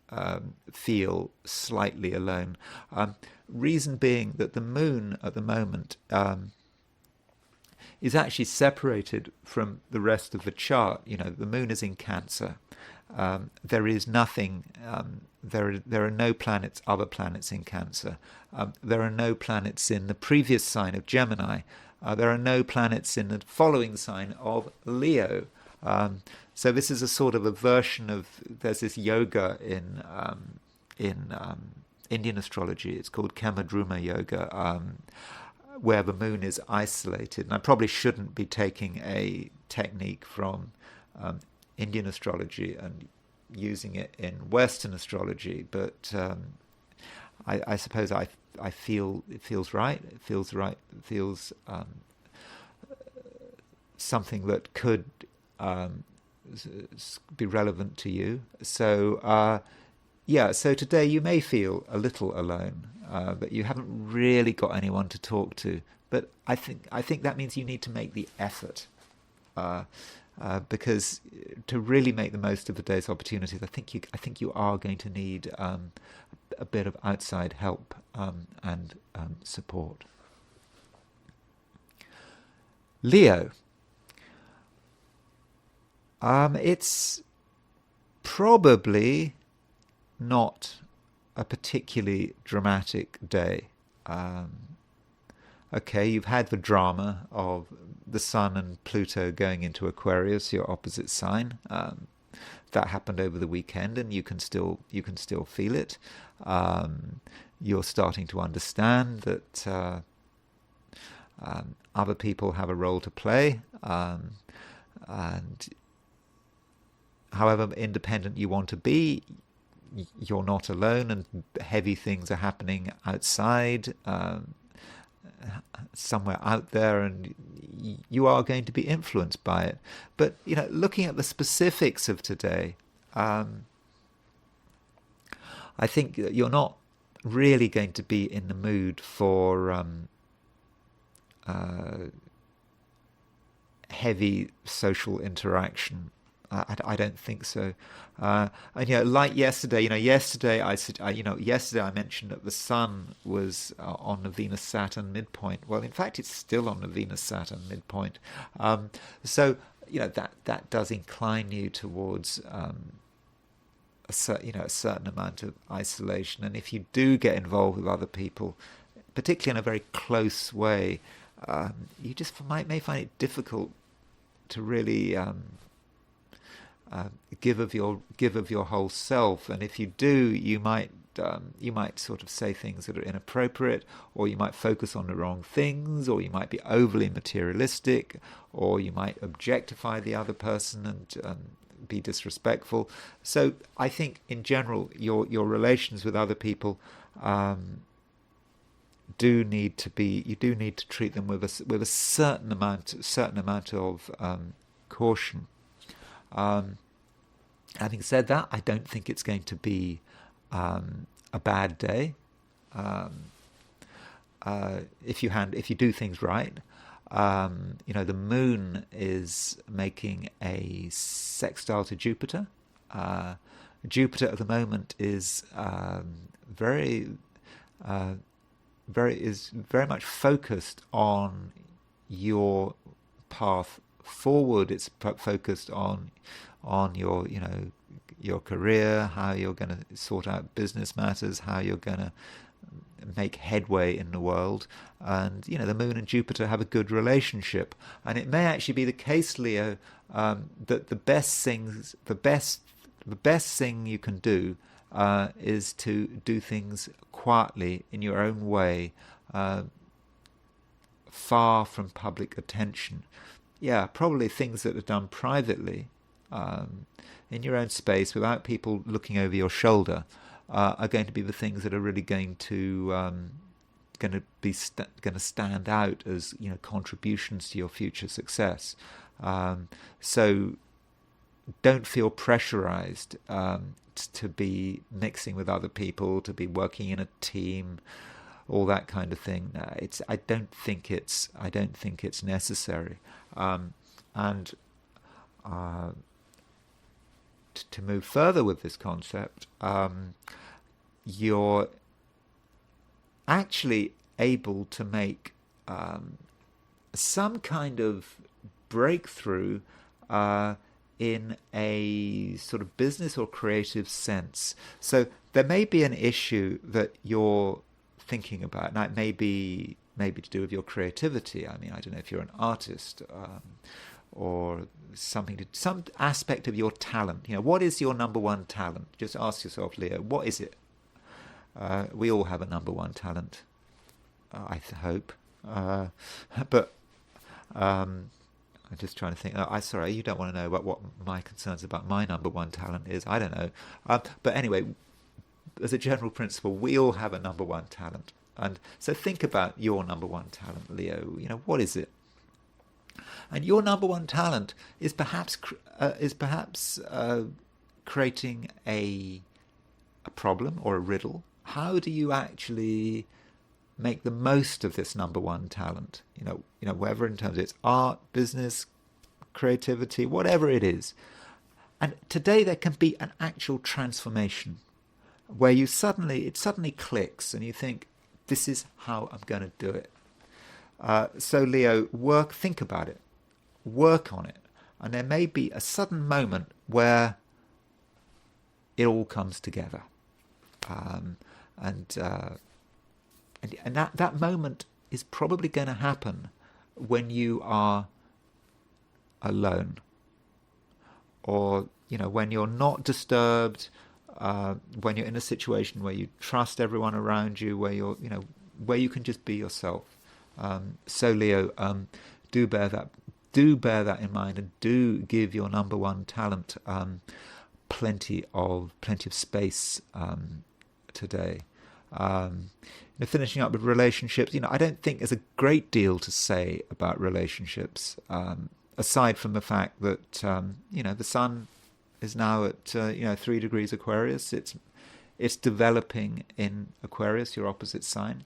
feel slightly alone. Reason being that the moon at the moment is actually separated from the rest of the chart. The moon is in Cancer. There is nothing. There are no planets, other planets in Cancer. There are no planets in the previous sign of Gemini. There are no planets in the following sign of Leo. So this is a sort of a version of, there's this yoga in Indian astrology. It's called Kamadruma yoga, where the moon is isolated. And I probably shouldn't be taking a technique from Indian astrology and using it in Western astrology, but I suppose I feel it feels right. It feels right. It feels something that could be relevant to you. So so today you may feel a little alone, but you haven't really got anyone to talk to. But I think that means you need to make the effort, because to really make the most of the day's opportunities, I think you are going to need a bit of outside help and support. Leo. It's probably not a particularly dramatic day. Okay, you've had the drama of the Sun and Pluto going into Aquarius, your opposite sign. That happened over the weekend, and you can still feel it. You're starting to understand that other people have a role to play, and however independent you want to be, you're not alone, and heavy things are happening outside, somewhere out there, and you are going to be influenced by it. But looking at the specifics of today, I think you're not really going to be in the mood for heavy social interaction. I don't think so. And like yesterday, yesterday I mentioned that the Sun was on the Venus-Saturn midpoint. Well, in fact, it's still on the Venus-Saturn midpoint. So that does incline you towards a certain amount of isolation. And if you do get involved with other people, particularly in a very close way, you just may find it difficult to really give of your whole self. And if you do, you might sort of say things that are inappropriate, or you might focus on the wrong things, or you might be overly materialistic, or you might objectify the other person and be disrespectful. So I think in general your relations with other people do need to treat them with a certain amount of caution. Having said that, I don't think it's going to be a bad day if you do things right. The moon is making a sextile to Jupiter. Jupiter at the moment is very much focused on your path forward. It's focused on your career, how you're going to sort out business matters, how you're going to make headway in the world. And the moon and Jupiter have a good relationship, and it may actually be the case, Leo, that the best thing you can do is to do things quietly in your own way, far from public attention. Yeah, probably things that are done privately, in your own space, without people looking over your shoulder, are going to be the things that are really going to stand out as contributions to your future success. So don't feel pressurized to be mixing with other people, to be working in a team, all that kind of thing. I don't think it's necessary. And to move further with this concept, you're actually able to make some kind of breakthrough in a sort of business or creative sense. So there may be an issue that you're thinking about. Now, it may be to do with your creativity. I mean, I don't know if you're an artist, or some aspect of your talent. What is your number one talent? Just ask yourself, Leo, what is it? We all have a number one talent, I hope. But I'm just trying to think. Sorry, you don't want to know about what my concerns about my number one talent is. I don't know. But anyway, as a general principle, we all have a number one talent. And so think about your number one talent, Leo. What is it? And your number one talent is perhaps creating a problem or a riddle. How do you actually make the most of this number one talent? Whether in terms of its art, business, creativity, whatever it is. And today there can be an actual transformation where it suddenly clicks and you think, this is how I'm going to do it. So Leo, think about it, work on it, and there may be a sudden moment where it all comes together, and that moment is probably going to happen when you are alone, or when you're not disturbed, when you're in a situation where you trust everyone around you, where where you can just be yourself. So Leo, do bear that in mind, and do give your number one talent plenty of space today. Finishing up with relationships, I don't think there's a great deal to say about relationships, aside from the fact that the sun is now at 3 degrees Aquarius. It's developing in Aquarius, your opposite sign.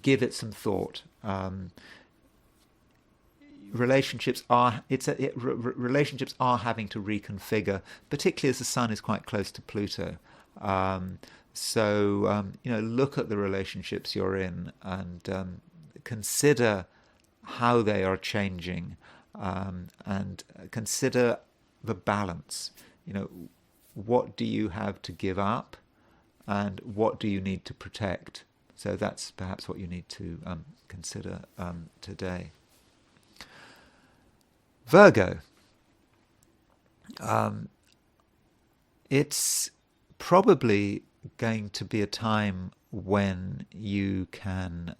Give it some thought. Relationships are having to reconfigure, particularly as the sun is quite close to Pluto. So look at the relationships you're in and consider how they are changing, and consider the balance. What do you have to give up, and what do you need to protect? So that's perhaps what you need to consider today. Virgo. It's probably going to be a time when you can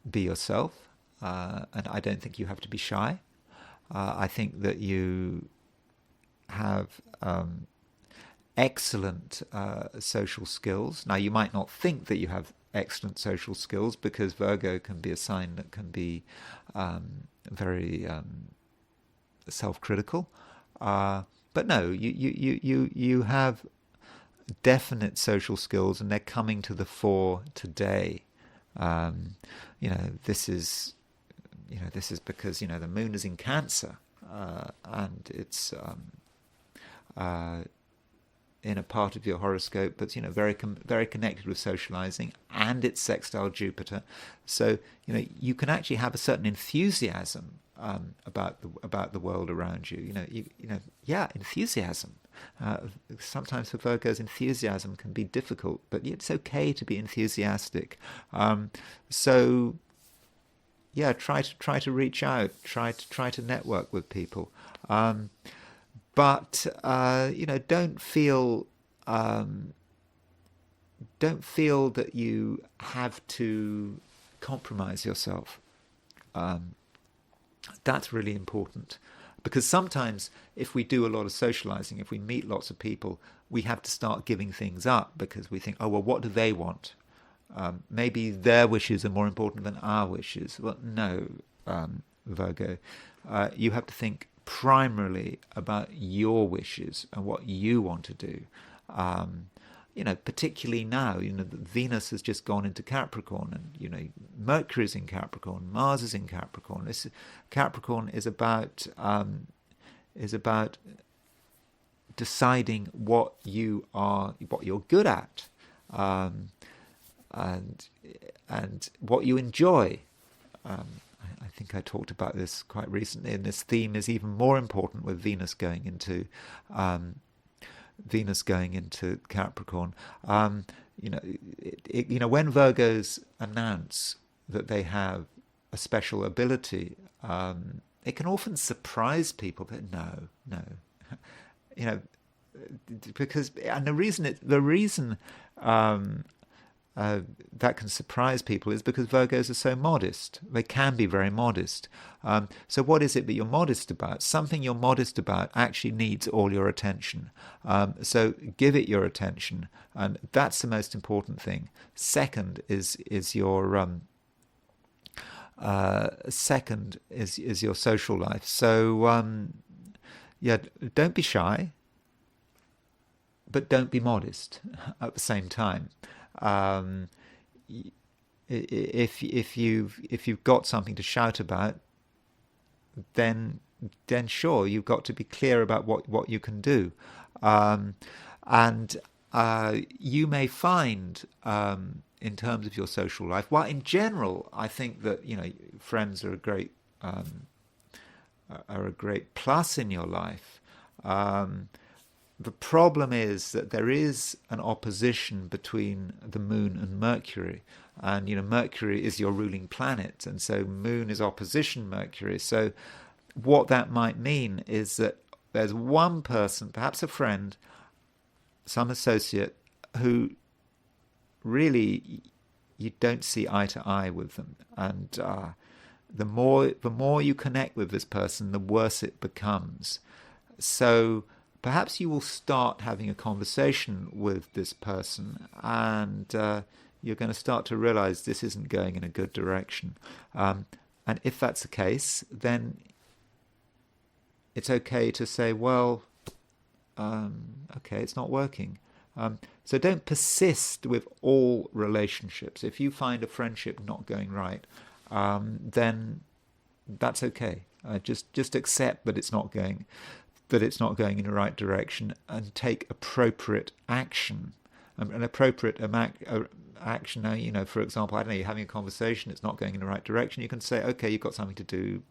be yourself, and I don't think you have to be shy. I think that you have excellent social skills. Now, you might not think that you have excellent social skills, because Virgo can be a sign that can be very self-critical. But no, you have definite social skills, and they're coming to the fore today. This is because the moon is in Cancer, and it's in a part of your horoscope that's very connected with socializing, and it's sextile Jupiter. So you can actually have a certain enthusiasm about the world around you. Enthusiasm. Sometimes for Virgos, enthusiasm can be difficult, but it's okay to be enthusiastic. So try to reach out, try to network with people. but don't feel that you have to compromise yourself. That's really important, because sometimes if we do a lot of socializing, if we meet lots of people, we have to start giving things up because we think, oh, well, what do they want? Maybe their wishes are more important than our wishes. Well, no, Virgo. You have to think primarily about your wishes and what you want to do. Particularly now, Venus has just gone into Capricorn, and Mercury's in Capricorn, Mars is in Capricorn. Capricorn is about deciding what you're good at, and what you enjoy. I think I talked about this quite recently, and this theme is even more important with Venus going into Capricorn. When Virgos announce that they have a special ability, it can often surprise people. But no, because the reason that can surprise people is because Virgos are so modest. They can be very modest. So what is it that you're modest about? Something you're modest about actually needs all your attention. So give it your attention, and that's the most important thing. Second is your social life. So don't be shy, but don't be modest at the same time. If you've got something to shout about, then sure, you've got to be clear about what you can do, and you may find, in terms of your social life, well, in general, I think that friends are a great plus in your life. The problem is that there is an opposition between the Moon and Mercury. And, Mercury is your ruling planet. And so Moon is opposition Mercury. So what that might mean is that there's one person, perhaps a friend, some associate, who really you don't see eye to eye with them. And the more you connect with this person, the worse it becomes. So perhaps you will start having a conversation with this person, and you're going to start to realize this isn't going in a good direction. And if that's the case, then it's okay to say, well, okay, it's not working. So don't persist with all relationships. If you find a friendship not going right, then that's okay. Just accept that it's not going in the right direction, and take appropriate action. An appropriate action. Now, for example, I don't know, you're having a conversation, it's not going in the right direction. You can say, okay, you've got something to do.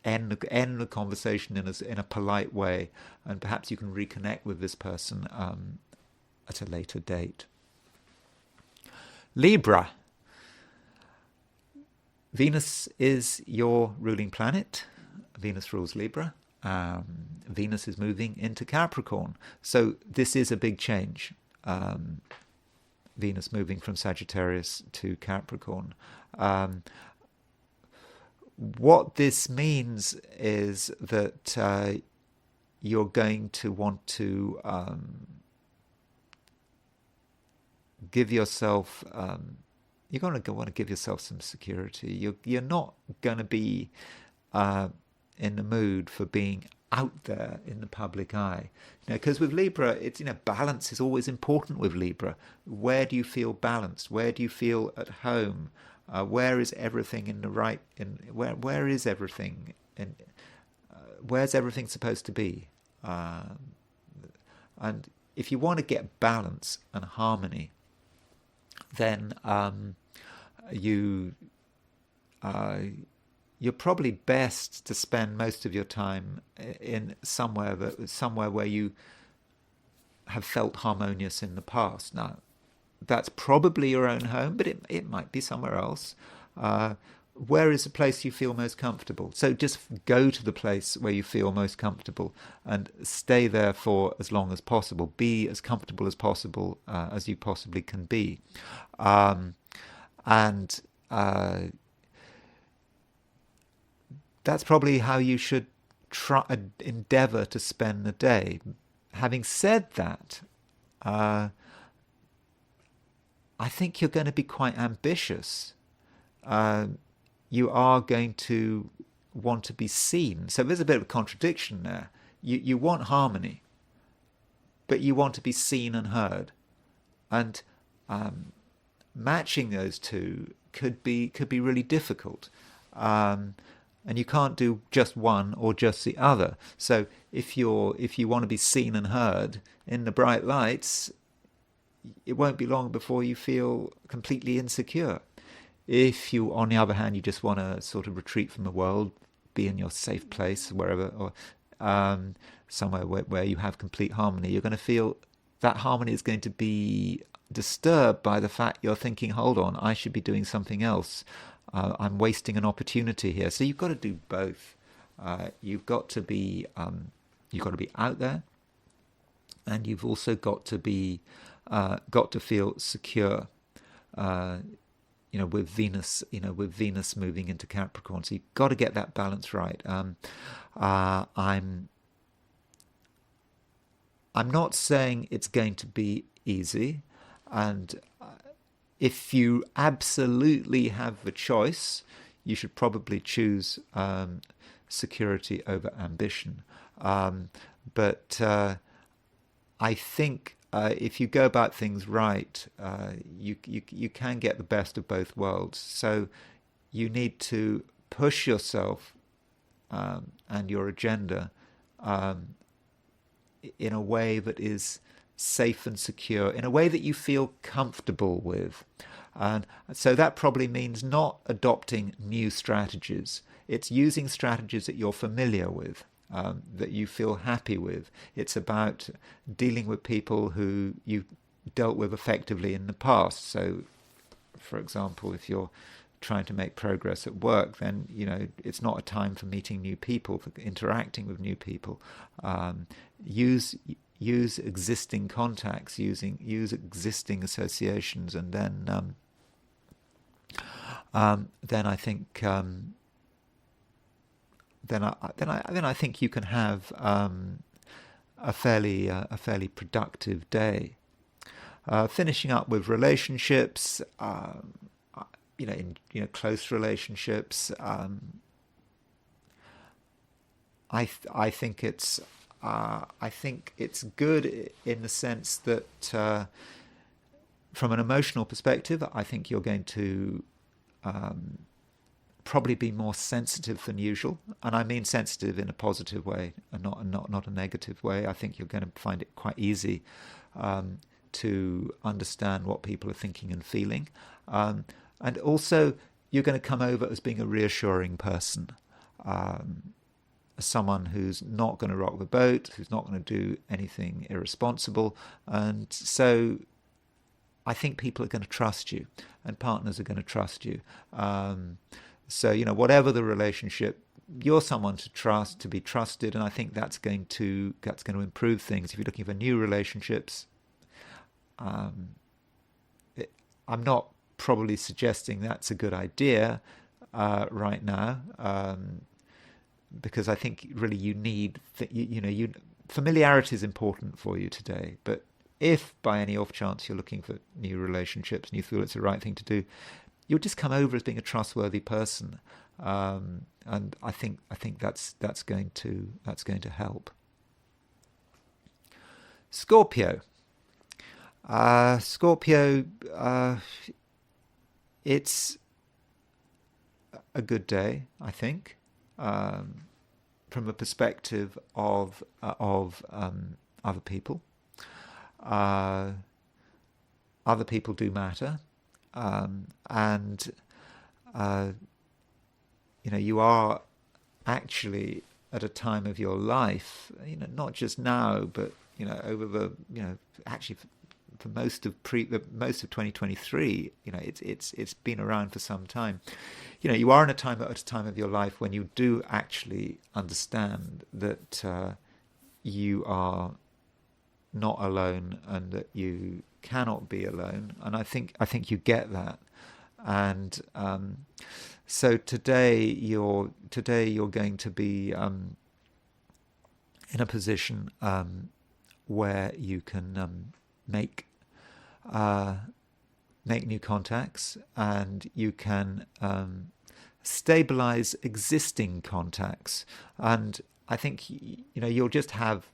End the conversation in a polite way, and perhaps you can reconnect with this person at a later date. Libra. Venus is your ruling planet. Venus rules Libra. Venus is moving into Capricorn. So this is a big change. Venus moving from Sagittarius to Capricorn. What this means is that you're going to want to give yourself, you're going to want to give yourself some security. You're not going to be in the mood for being out there in the public eye, because with Libra, it's balance is always important with Libra. Where do you feel balanced? Where do you feel at home? Where is everything in the right? Where is everything? Where's everything supposed to be? And if you want to get balance and harmony, then you're probably best to spend most of your time in somewhere where you have felt harmonious in the past. Now, that's probably your own home, but it might be somewhere else. where is the place you feel most comfortable? So just go to the place where you feel most comfortable and stay there for as long as possible. Be as comfortable as possible as you possibly can be. And that's probably how you should endeavor to spend the day. Having said that, I think you're going to be quite ambitious. You are going to want to be seen. So there's a bit of a contradiction there. You want harmony, but you want to be seen and heard. And matching those two could be really difficult. And you can't do just one or just the other. So if you want to be seen and heard in the bright lights, it won't be long before you feel completely insecure. If you, on the other hand, you just want to sort of retreat from the world, be in your safe place, wherever, or somewhere where you have complete harmony, you're going to feel that harmony is going to be disturbed by the fact you're thinking, hold on, I should be doing something else. I'm wasting an opportunity here. So you've got to do both. You've got to be out there, and you've also got to feel secure. With Venus, moving into Capricorn, so you've got to get that balance right. I'm not saying it's going to be easy, and if you absolutely have the choice, you should probably choose security over ambition. But I think if you go about things right, you can get the best of both worlds. So you need to push yourself and your agenda in a way that is safe and secure, in a way that you feel comfortable with. And so that probably means not adopting new strategies. It's using strategies that you're familiar with, that you feel happy with. It's about dealing with people who you've dealt with effectively in the past. So, for example, if you're trying to make progress at work, then it's not a time for meeting new people, for interacting with new people. Use existing contacts, use existing associations, and then I think then I think you can have a fairly productive day. Finishing up with relationships, in close relationships, I think it's good in the sense that from an emotional perspective, I think you're going to probably be more sensitive than usual, and I mean sensitive in a positive way and not a negative way. I think you're going to find it quite easy to understand what people are thinking and feeling, and also you're going to come over as being a reassuring person, someone who's not going to rock the boat, who's not going to do anything irresponsible, and so I think people are going to trust you, and partners are going to trust you. So whatever the relationship, you're someone to trust, to be trusted, and I think that's going to improve things. If you're looking for new relationships, I'm not probably suggesting that's a good idea right now, because I think really you need familiarity is important for you today. But if by any off chance you're looking for new relationships and you feel it's the right thing to do, you'll just come over as being a trustworthy person, and I think that's going to help. Scorpio. It's a good day, I think, from a perspective of other people. Other people do matter, and you are actually at a time of your life, not just now, but over the actually for most of 2023. It's been around for some time. You are in at a time of your life when you do actually understand that you are not alone and that you cannot be alone. And I think you get that. And so today you're going to be in a position where you can make new contacts, and you can stabilize existing contacts. And I think you'll just have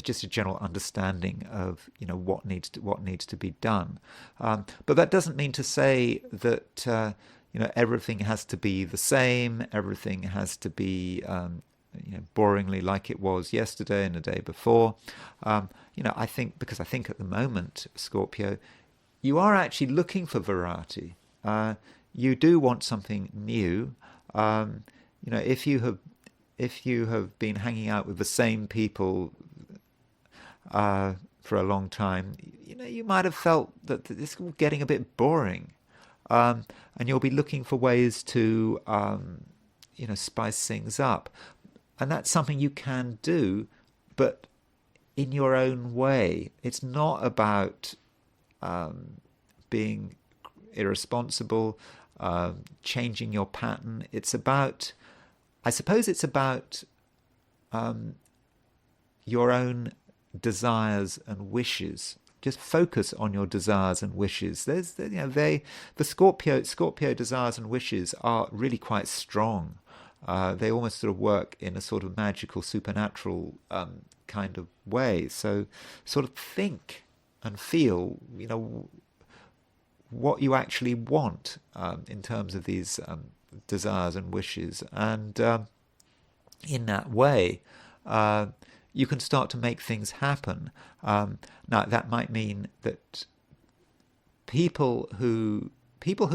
just a general understanding of what needs to be done. But that doesn't mean to say that everything has to be the same. Everything has to be boringly like it was yesterday and the day before. I think at the moment, Scorpio, you are actually looking for variety. You do want something new. If you have been hanging out with the same people for a long time, you might have felt that this is getting a bit boring, and you'll be looking for ways to spice things up. And that's something you can do, but in your own way. It's not about being irresponsible, changing your pattern. I suppose it's about your own desires and wishes. Just focus on your desires and wishes. The Scorpio desires and wishes are really quite strong. They almost sort of work in a sort of magical, supernatural kind of way. So sort of think and feel, what you actually want in terms of these desires and wishes. And in that way, you can start to make things happen. Now, that might mean that people who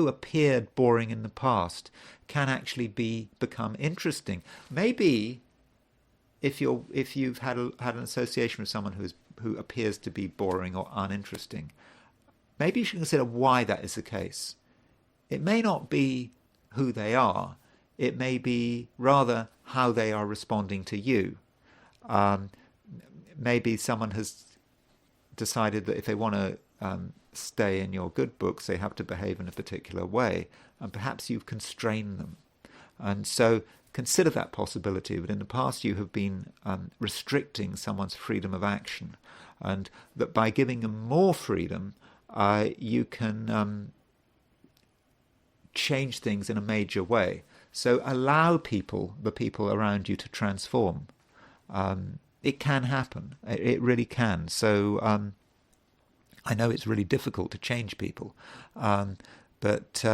appeared boring in the past can actually become interesting. Maybe if you've had an association with someone who appears to be boring or uninteresting, maybe you should consider why that is the case. It may not be who they are. It may be rather how they are responding to you. Maybe someone has decided that if they want to stay in your good books, they have to behave in a particular way, and perhaps you've constrained them. And so consider that possibility, that in the past you have been restricting someone's freedom of action, and that by giving them more freedom, you can change things in a major way. So allow the people around you to transform. It can happen. It really can. So I know it's really difficult to change people, but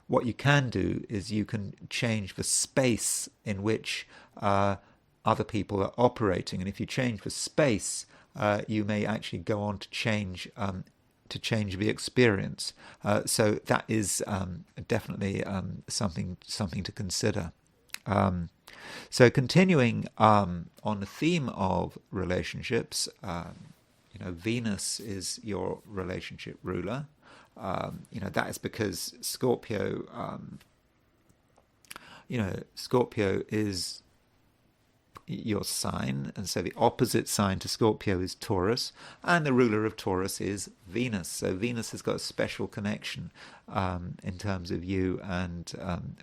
what you can do is you can change the space in which other people are operating. And if you change the space, you may actually go on to change the experience. So that is definitely something to consider. So continuing on the theme of relationships, Venus is your relationship ruler. That is because Scorpio, Scorpio is your sign, and so the opposite sign to Scorpio is Taurus, and the ruler of Taurus is Venus. So Venus has got a special connection in terms of you and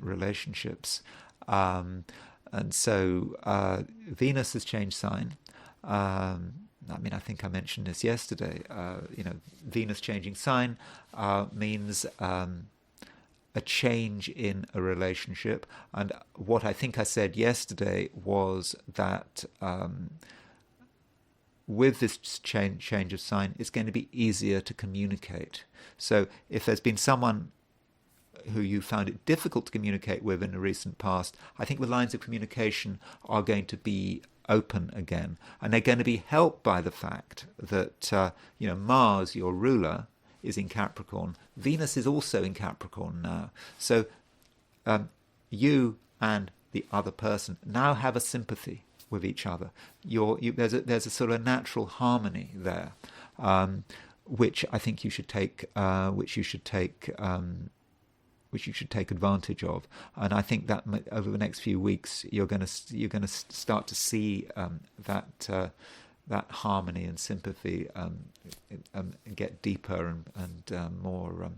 relationships. And so Venus has changed sign. I think I mentioned this yesterday. Venus changing sign means a change in a relationship. And what I think I said yesterday was that with this change of sign, it's going to be easier to communicate. So if there's been someone who you found it difficult to communicate with in the recent past, I think the lines of communication are going to be open again, and they're going to be helped by the fact that Mars, your ruler, is in Capricorn. Venus is also in Capricorn now. So you and the other person now have a sympathy with each other. There's a sort of natural harmony there. which I think you should take, which you should take advantage of. And I think that over the next few weeks, you're going to start to see that harmony and sympathy get deeper and more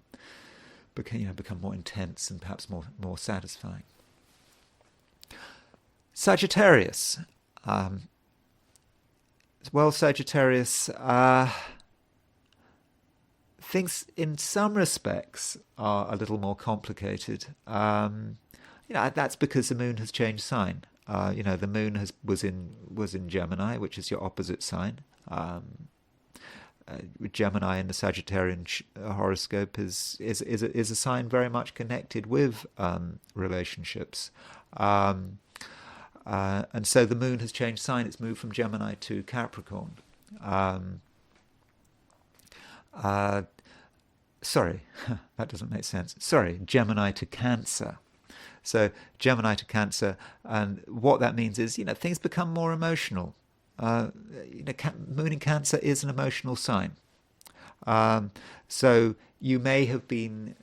become more intense and perhaps more satisfying. Sagittarius. Sagittarius, things in some respects are a little more complicated. That's because the moon has changed sign. The moon was in Gemini, which is your opposite sign. Gemini in the Sagittarian horoscope is a sign very much connected with relationships. And so the moon has changed sign. It's moved from Gemini to Capricorn. Sorry, that doesn't make sense. Sorry, Gemini to Cancer. So Gemini to Cancer, and what that means is, things become more emotional. Moon in Cancer is an emotional sign. So you may have been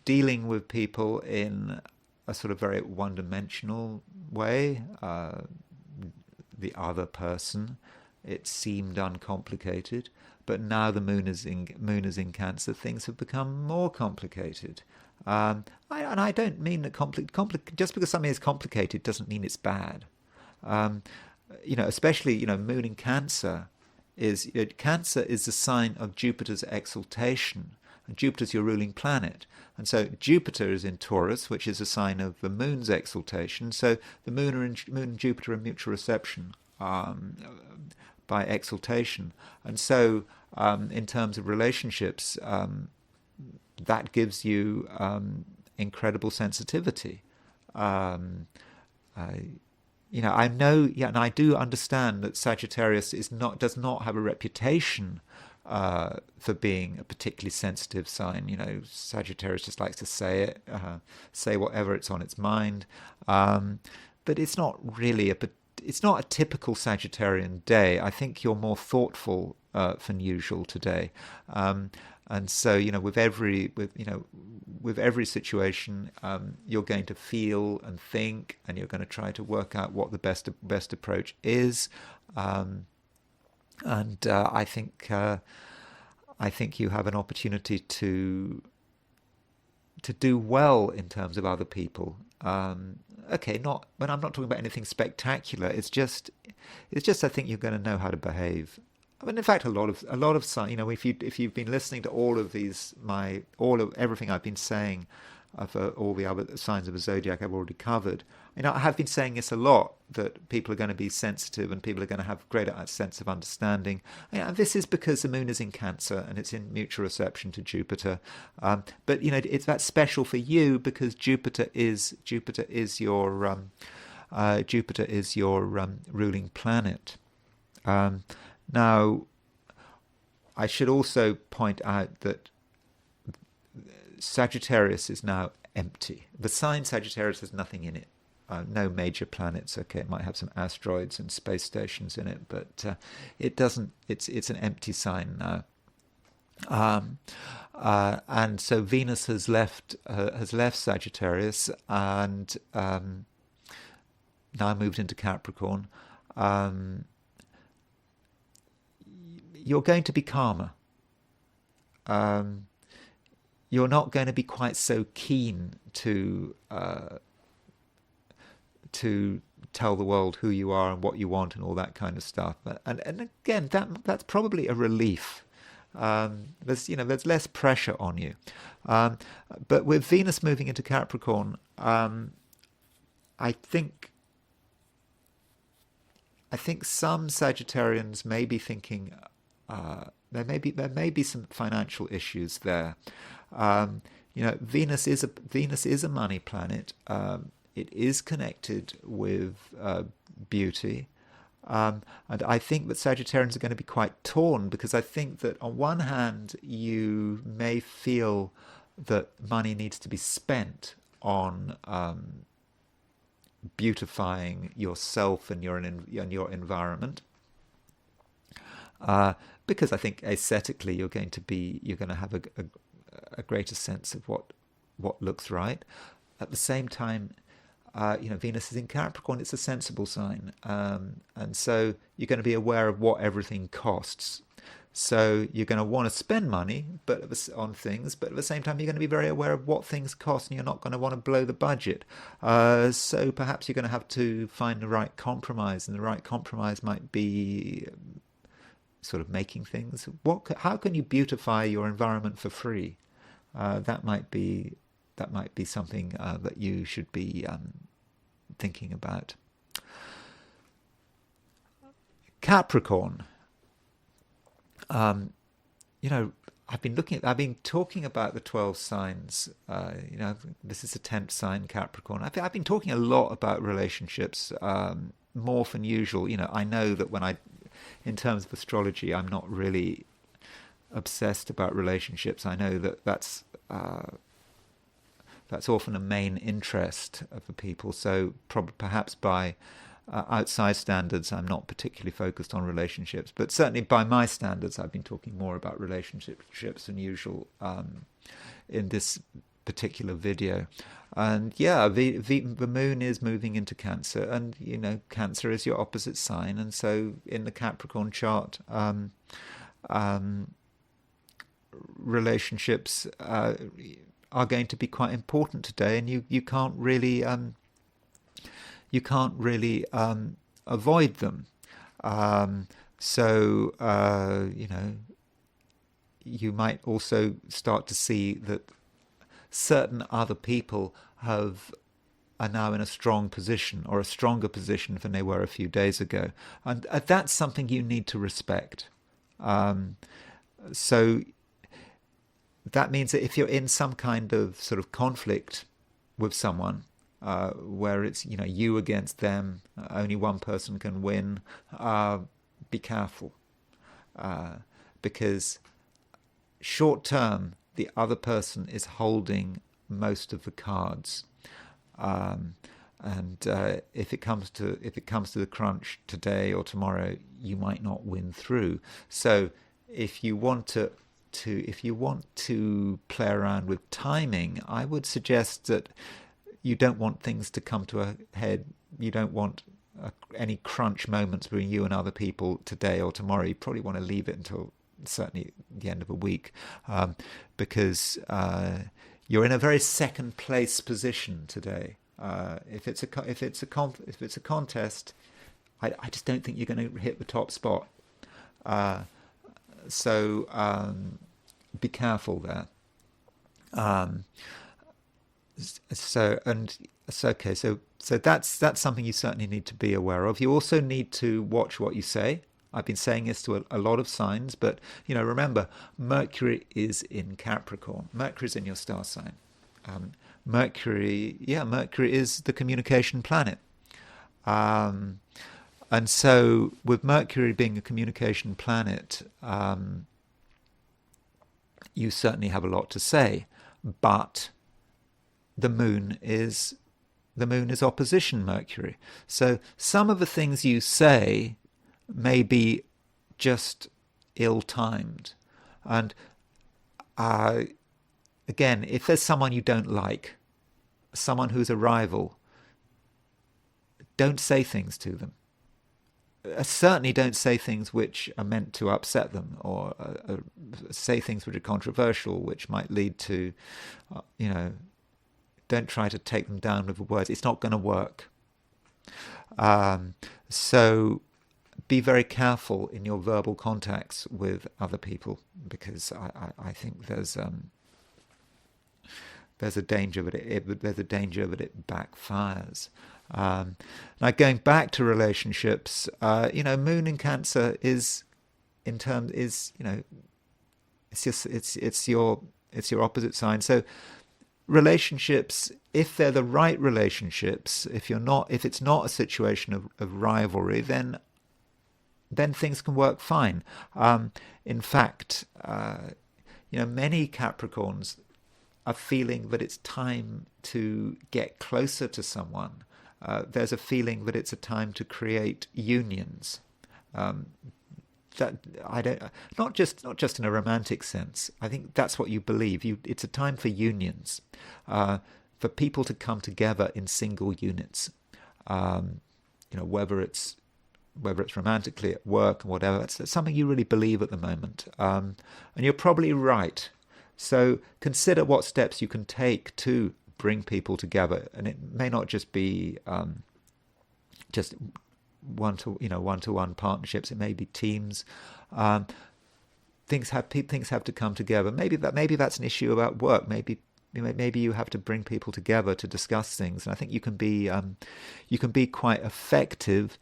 dealing with people in a sort of very one-dimensional way. The other person, it seemed uncomplicated, but now the moon is in Cancer. Things have become more complicated. And I don't mean that just because something is complicated doesn't mean it's bad. Especially moon in Cancer is Cancer is the sign of Jupiter's exaltation. And Jupiter's your ruling planet. And so Jupiter is in Taurus, which is a sign of the moon's exaltation. So the moon and Jupiter are in mutual reception by exaltation. And so in terms of relationships, that gives you incredible sensitivity. I know, and I do understand that Sagittarius does not have a reputation for being a particularly sensitive sign. Sagittarius just likes to say whatever it's on its mind. But it's not really it's not a typical Sagittarian day. I think you're more thoughtful than usual today. And so, with every situation, you're going to feel and think, and you're going to try to work out what the best approach is. I think you have an opportunity to do well in terms of other people. When I'm not talking about anything spectacular. It's just I think you're going to know how to behave. I mean, in fact, a lot of signs. If you've been listening to all of everything I've been saying for all the other signs of the zodiac I've already covered. I have been saying this a lot, that people are going to be sensitive and people are going to have greater sense of understanding. This is because the moon is in Cancer and it's in mutual reception to Jupiter. But that's special for you because Jupiter is your ruling planet. Now, I should also point out that Sagittarius is now empty. The sign Sagittarius has nothing in it. No major planets. Okay, it might have some asteroids and space stations in it, but it doesn't. It's an empty sign now. And so Venus has left Sagittarius and now moved into Capricorn. You're going to be calmer. You're not going to be quite so keen to tell the world who you are and what you want and all that kind of stuff. And again, that's probably a relief. There's less pressure on you. But with Venus moving into Capricorn, I think some Sagittarians may be thinking there may be some financial issues there. Venus is a money planet. It is connected with beauty. And I think that Sagittarians are going to be quite torn because I think that on one hand, you may feel that money needs to be spent on beautifying yourself and your environment. because I think aesthetically you're going to have a greater sense of what looks right. At the same time, Venus is in Capricorn. It's a sensible sign, and so you're going to be aware of what everything costs. So you're going to want to spend money, on things, but at the same time you're going to be very aware of what things cost, and you're not going to want to blow the budget. So perhaps you're going to have to find the right compromise, and the right compromise might be sort of making things. How can you beautify your environment for free? That might be something that you should be thinking about. Capricorn. I've been talking about the 12 signs. This is the 10th sign, Capricorn. I've been talking a lot about relationships, more than usual. I know that in terms of astrology, I'm not really obsessed about relationships. I know that that's often a main interest for people. So perhaps by outside standards, I'm not particularly focused on relationships, but certainly by my standards, I've been talking more about relationships than usual in this particular video. And yeah, the moon is moving into Cancer, and Cancer is your opposite sign, and so in the Capricorn chart, relationships are going to be quite important today, and you can't really avoid them. You might also start to see that certain other people are now in a strong position, or a stronger position than they were a few days ago, and that's something you need to respect. So that means that if you're in some kind of sort of conflict with someone, where it's you against them, only one person can win, be careful, because short term the other person is holding most of the cards, and if it comes to the crunch today or tomorrow, you might not win through. So if you want to play around with timing, I would suggest that you don't want things to come to a head. You don't want any crunch moments between you and other people today or tomorrow. You probably want to leave it until certainly the end of a week, because you're in a very second place position today. If it's a contest, I just don't think you're going to hit the top spot. So be careful there. So that's something you certainly need to be aware of. You also need to watch what you say. I've been saying this to a lot of signs, but remember, Mercury is in Capricorn. Mercury is in your star sign. Mercury is the communication planet. And so with Mercury being a communication planet, you certainly have a lot to say, but the moon is opposition Mercury. So some of the things you say may be just ill-timed. And again, if there's someone you don't like, someone who's a rival, don't say things to them. Certainly don't say things which are meant to upset them, or say things which are controversial, which might lead to, don't try to take them down with the words. It's not going to work. So be very careful in your verbal contacts with other people, because I think there's a danger that it backfires. Now, going back to relationships, Moon in Cancer it's your opposite sign. So relationships, if they're the right relationships, if it's not a situation of rivalry, then things can work fine. In fact, many Capricorns are feeling that it's time to get closer to someone. There's a feeling that it's a time to create unions. that I don't, not just in a romantic sense. I think that's what you believe. It's a time for unions, for people to come together in single units. Whether it's romantically at work or whatever, it's something you really believe at the moment, and you're probably right. So consider what steps you can take to bring people together, and it may not just be just one-to-one partnerships. It may be teams. Things have to come together. Maybe that's an issue about work. Maybe you have to bring people together to discuss things. And I think you can be quite effective,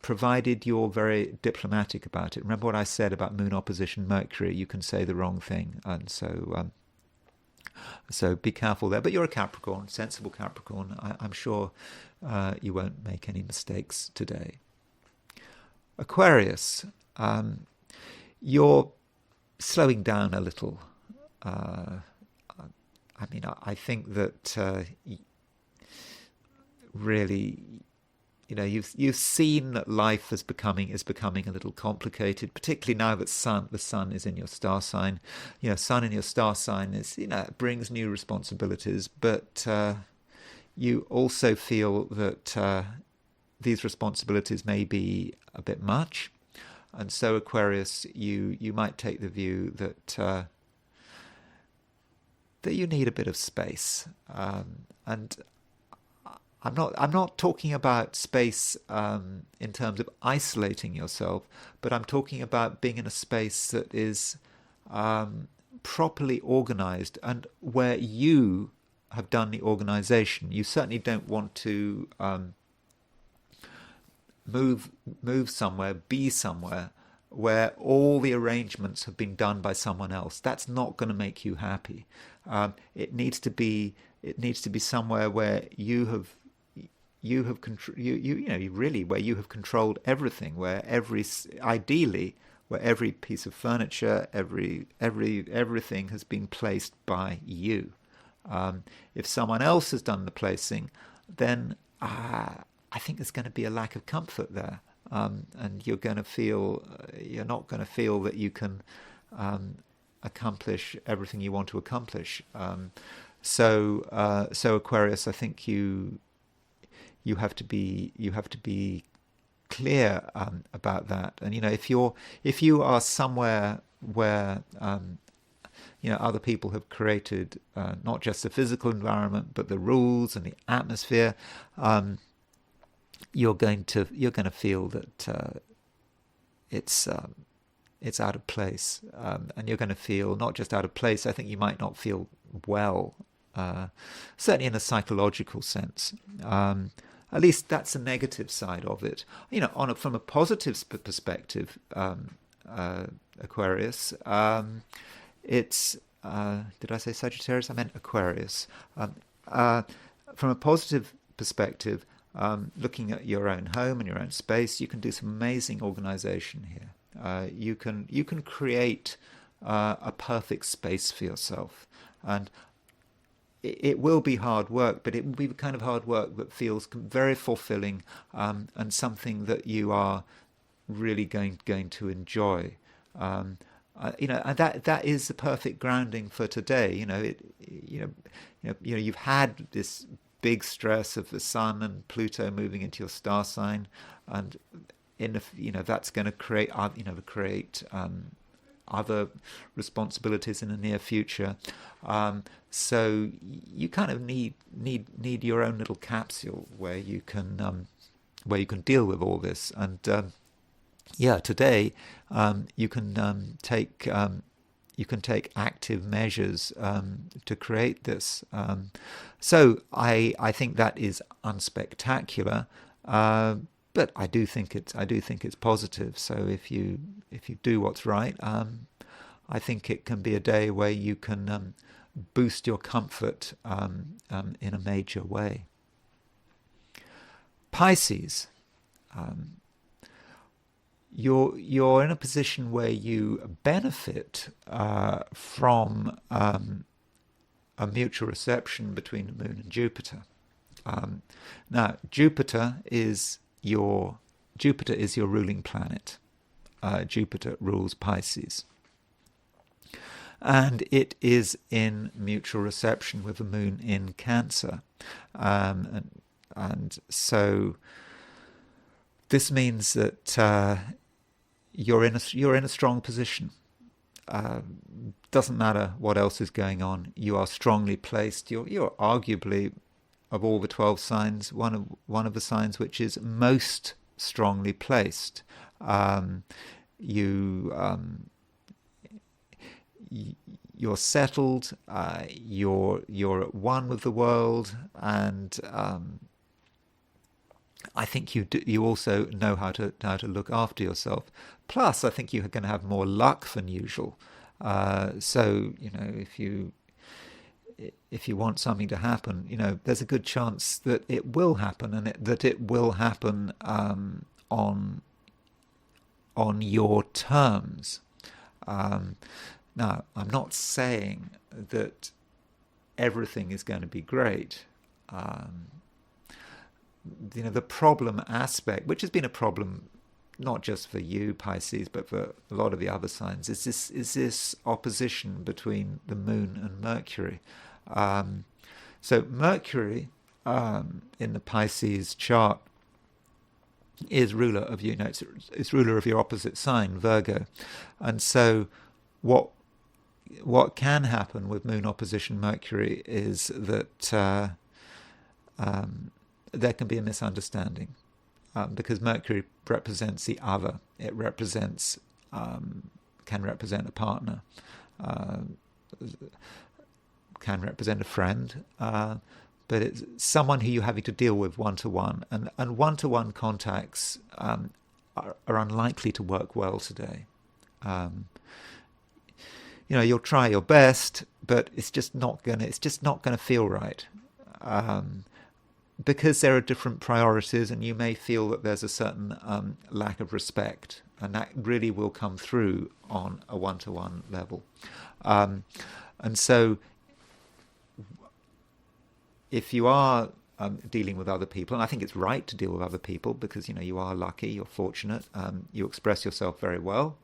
provided you're very diplomatic about it. Remember what I said about Moon opposition Mercury? You can say the wrong thing, and so be careful there. But you're a Capricorn, sensible Capricorn. I'm sure you won't make any mistakes today. Aquarius, you're slowing down a little. I think that really, you've seen that life is becoming a little complicated, particularly now that the sun is in your star sign. Sun in your star sign is, it brings new responsibilities, but you also feel that these responsibilities may be a bit much, and so Aquarius, you might take the view that you need a bit of space, and I'm not talking about space in terms of isolating yourself, but I'm talking about being in a space that is properly organized and where you have done the organization. You certainly don't want to move somewhere, be somewhere where all the arrangements have been done by someone else. That's not going to make you happy. It needs to be somewhere where you have controlled everything, where every piece of furniture, everything has been placed by you. If someone else has done the placing, then I think there's going to be a lack of comfort there, and you're not going to feel that you can accomplish everything you want to accomplish. So Aquarius, I think you have to be clear about that. And if you are somewhere where other people have created not just the physical environment but the rules and the atmosphere, you're going to feel that it's out of place, and you're going to feel not just out of place. I think you might not feel well, certainly in a psychological sense. At least that's the negative side of it. From a positive perspective, Aquarius, it's did I say Sagittarius? I meant Aquarius. From a positive perspective, looking at your own home and your own space, you can do some amazing organization here. You can create a perfect space for yourself, and it will be hard work, but it will be the kind of hard work that feels very fulfilling, and something that you are really going to enjoy. And that is the perfect grounding for today. You've had this big stress of the sun and Pluto moving into your star sign, and that's going to create other responsibilities in the near future. So you kind of need your own little capsule where you can deal with all this. And today you can take active measures to create this. So I think that is unspectacular, but I do think it's positive. So if you do what's right, I think it can be a day where you can boost your comfort in a major way. Pisces, you're in a position where you benefit from a mutual reception between the Moon and Jupiter. Now, Jupiter is your ruling planet. Jupiter rules Pisces. And it is in mutual reception with the moon in Cancer. And so this means that you're in a strong position. Doesn't matter what else is going on. You are strongly placed. You're arguably, of all the 12 signs, one of the signs which is most strongly placed. You're settled. You're at one with the world, and I think you also know how to look after yourself. Plus, I think you're going to have more luck than usual. So if you want something to happen, there's a good chance that it will happen, and that it will happen on your terms. Now, I'm not saying that everything is going to be great. The problem aspect, which has been a problem not just for you, Pisces, but for a lot of the other signs, is this opposition between the moon and Mercury. So Mercury in the Pisces chart is ruler of it's ruler of your opposite sign, Virgo, and so what can happen with moon opposition Mercury is that there can be a misunderstanding, because Mercury represents the other. It represents can represent a partner, can represent a friend, but it's someone who you're having to deal with one-to-one, and one-to-one contacts are unlikely to work well today. You'll try your best, but it's just not gonna feel right, because there are different priorities, and you may feel that there's a certain lack of respect, and that really will come through on a one-to-one level. And so if you are dealing with other people, and I think it's right to deal with other people because you are lucky, you're fortunate, you express yourself very well.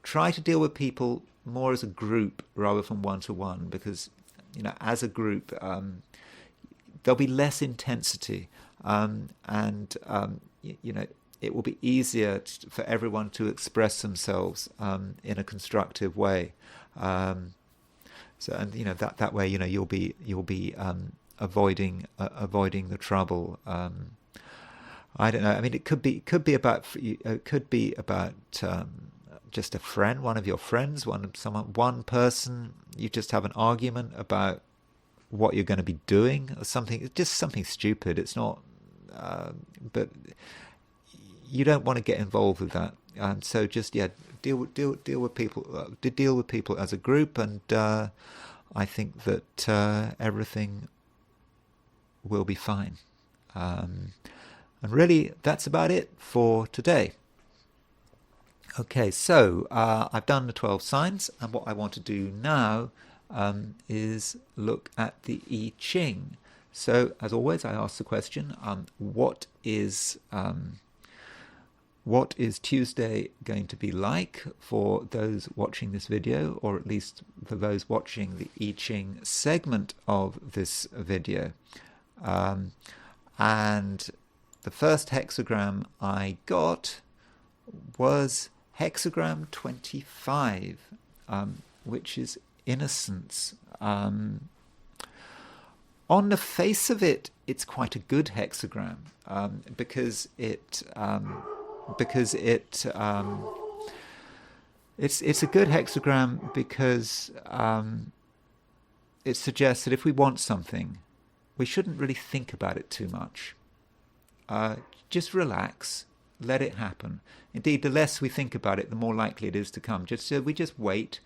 Try to deal with people more as a group rather than one-to-one, because as a group there'll be less intensity, and it will be easier for everyone to express themselves in a constructive way. That way you'll be avoiding the trouble. I don't know. I mean, it could be about just a friend, one of your friends, one person. You just have an argument about what you're going to be doing or something. It's just something stupid. It's not, but you don't want to get involved with that. So just deal with people as a group, and I think that everything will be fine. And really, that's about it for today. Okay, so I've done the 12 signs, and what I want to do now is look at the I Ching. So, as always, I ask the question: what is Tuesday going to be like for those watching this video, or at least for those watching the I Ching segment of this video? And the first hexagram I got was hexagram 25, which is innocence. On the face of it, it's quite a good hexagram, because it's a good hexagram because it suggests that if we want something, we shouldn't really think about it too much. Just relax, let it happen. Indeed, the less we think about it, the more likely it is to come. We just wait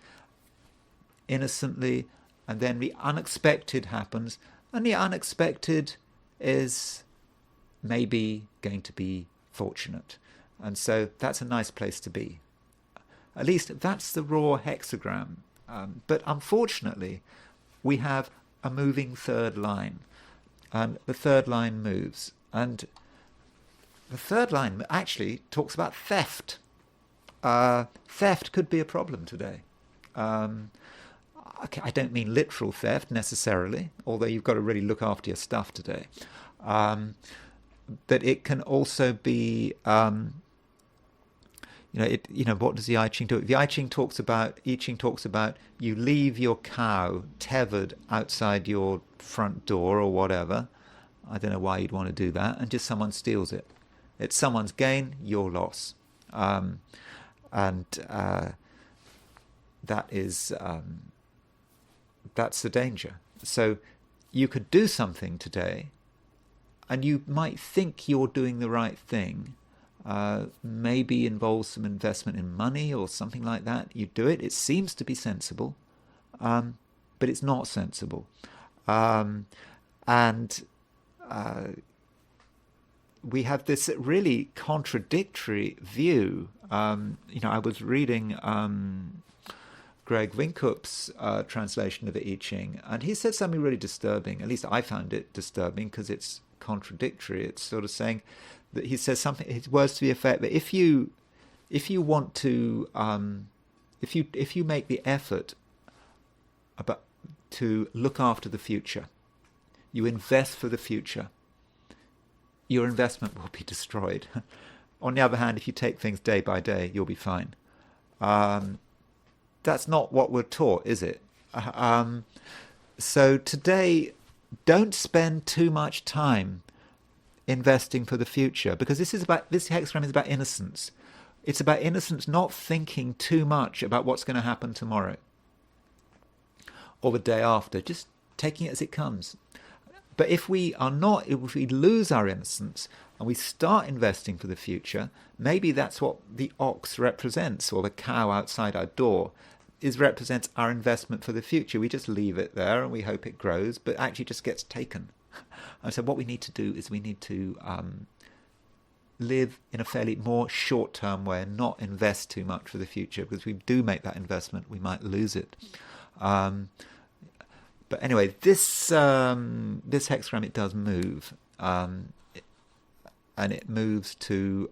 innocently, and then the unexpected happens, and the unexpected is maybe going to be fortunate. And so that's a nice place to be. At least that's the raw hexagram. But unfortunately, we have a moving third line, and the third line moves. And the third line actually talks about theft. theft could be a problem today. Um, okay, I don't mean literal theft necessarily, although you've got to really look after your stuff today. But it can also be, what does the I Ching do? The I Ching talks about you leave your cow tethered outside your front door or whatever. I don't know why you'd want to do that, and just someone steals it. It's someone's gain, your loss, and that's the danger. So you could do something today, and you might think you're doing the right thing. Maybe involves some investment in money or something like that. You do it. It seems to be sensible, but it's not sensible. And we have this really contradictory view. I was reading Greg Winkup's translation of the I Ching, and he said something really disturbing. At least I found it disturbing because it's contradictory. It's sort of saying that he says something. His words to the effect that if you want to, if you make the effort to look after the future, you invest for the future, your investment will be destroyed. On the other hand, if you take things day by day, you'll be fine. That's not what we're taught, is it? So today, don't spend too much time investing for the future, because this hexagram is about innocence. It's about innocence, not thinking too much about what's going to happen tomorrow or the day after, just taking it as it comes. But if we lose our innocence and we start investing for the future, maybe that's what the ox represents, or the cow outside our door represents our investment for the future. We just leave it there and we hope it grows, but actually just gets taken. And so what we need to do is we need to live in a fairly more short-term way and not invest too much for the future, because if we do make that investment, we might lose it. But anyway, this hexagram, it does move, and it moves to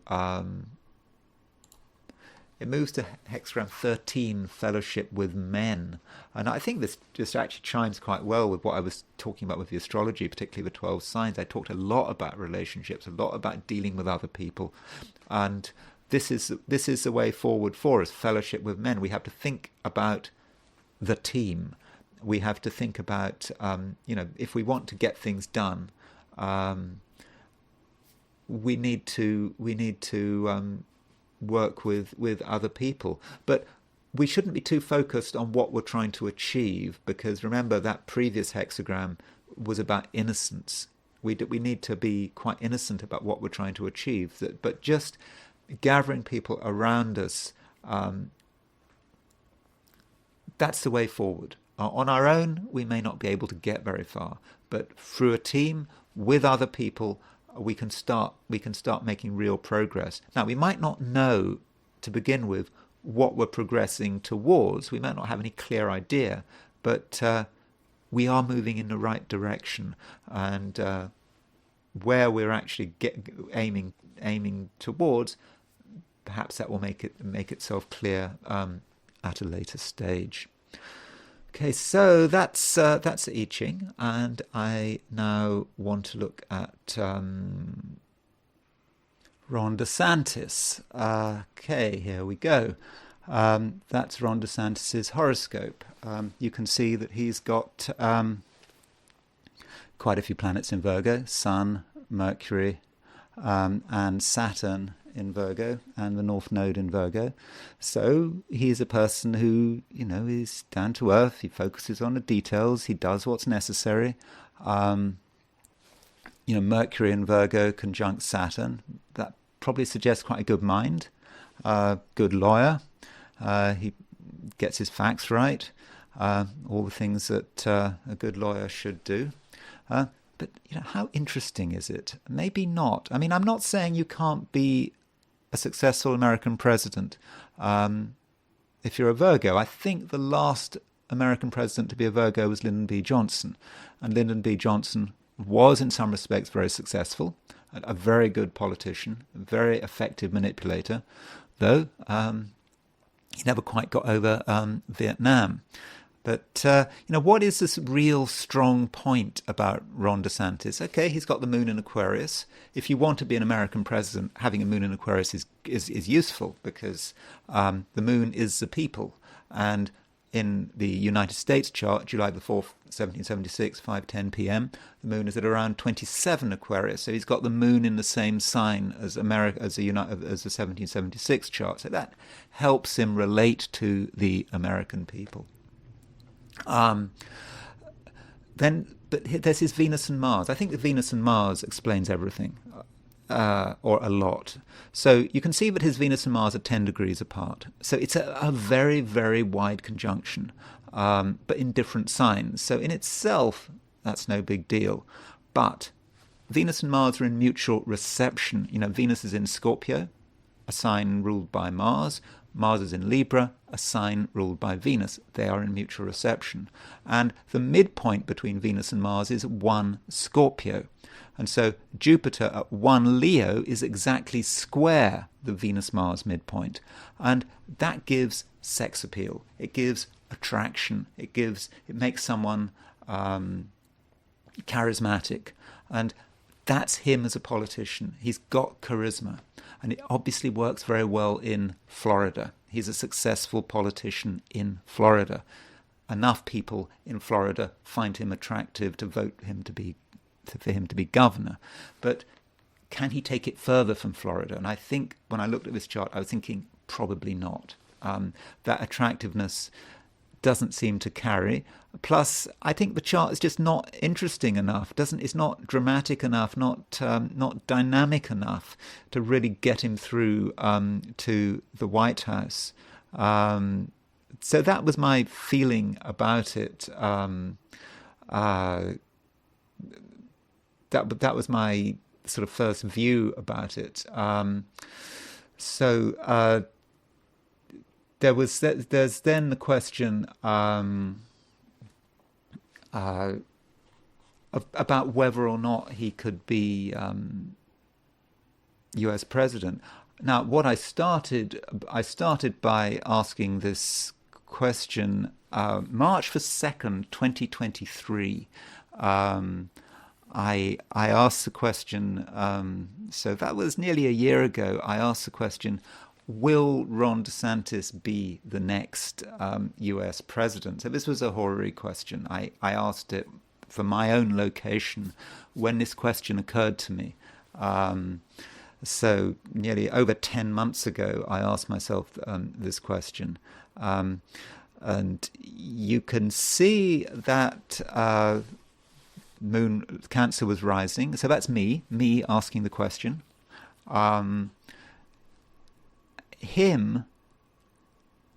hexagram 13, fellowship with men. And I think this just actually chimes quite well with what I was talking about with the astrology, particularly the 12 signs. I talked a lot about relationships, a lot about dealing with other people, and this is the way forward for us. Fellowship with men. We have to think about the team. We have to think about, if we want to get things done, we need to work with other people. But we shouldn't be too focused on what we're trying to achieve, because remember that previous hexagram was about innocence. We need to be quite innocent about what we're trying to achieve. But just gathering people around us, that's the way forward. On our own, we may not be able to get very far, but through a team with other people, we can start making real progress. Now, we might not know to begin with what we're progressing towards. We might not have any clear idea, but we are moving in the right direction, and where we're actually aiming towards, perhaps that will make itself clear at a later stage. Okay, so that's I Ching, and I now want to look at Ron DeSantis. Okay, here we go. That's Ron DeSantis' horoscope. You can see that he's got quite a few planets in Virgo: Sun, Mercury, and Saturn in Virgo, and the North Node in Virgo. So he's a person who, is down to earth. He focuses on the details. He does what's necessary. Mercury in Virgo conjunct Saturn. That probably suggests quite a good mind, good lawyer. He gets his facts right. All the things that a good lawyer should do. But how interesting is it? Maybe not. I mean, I'm not saying you can't be a successful American president if you're a Virgo. I think the last American president to be a Virgo was Lyndon B. Johnson. And Lyndon B. Johnson was, in some respects, very successful, a very good politician, a very effective manipulator, though he never quite got over Vietnam. But, what is this real strong point about Ron DeSantis? Okay, he's got the moon in Aquarius. If you want to be an American president, having a moon in Aquarius is useful, because the moon is the people. And in the United States chart, July the 4th, 1776, 5:10 p.m., the moon is at around 27 Aquarius. So he's got the moon in the same sign as America, as the 1776 chart. So that helps him relate to the American people. But there's his Venus and Mars. I think the Venus and Mars explains everything, or a lot. So you can see that his Venus and Mars are 10 degrees apart. So it's a very, very wide conjunction, but in different signs. So in itself, that's no big deal. But Venus and Mars are in mutual reception. Venus is in Scorpio, a sign ruled by Mars. Mars is in Libra, a sign ruled by Venus. They are in mutual reception. And the midpoint between Venus and Mars is 1 Scorpio. And so Jupiter at 1 Leo is exactly square the Venus-Mars midpoint. And that gives sex appeal. It gives attraction. It makes someone charismatic. And that's him as a politician. He's got charisma. And it obviously works very well in Florida. He's a successful politician in Florida. Enough people in Florida find him attractive to vote for him to be governor. But can he take it further from Florida? And I think when I looked at this chart, I was thinking probably not. That attractiveness doesn't seem to carry. Plus, I think the chart is just not interesting enough. It's not dramatic enough, not dynamic enough to really get him through to the White House. So that was my feeling about it. That was my sort of first view about it. There's then the question about whether or not he could be U.S. president. Now, what I started by asking this question March the 2nd, 2023. I asked the question, so that was nearly a year ago. I asked the question, will Ron DeSantis be the next US president? So this was a horary question. I asked it for my own location when this question occurred to me. So nearly over 10 months ago, I asked myself this question. And you can see that Moon Cancer was rising. So that's me asking the question. Him,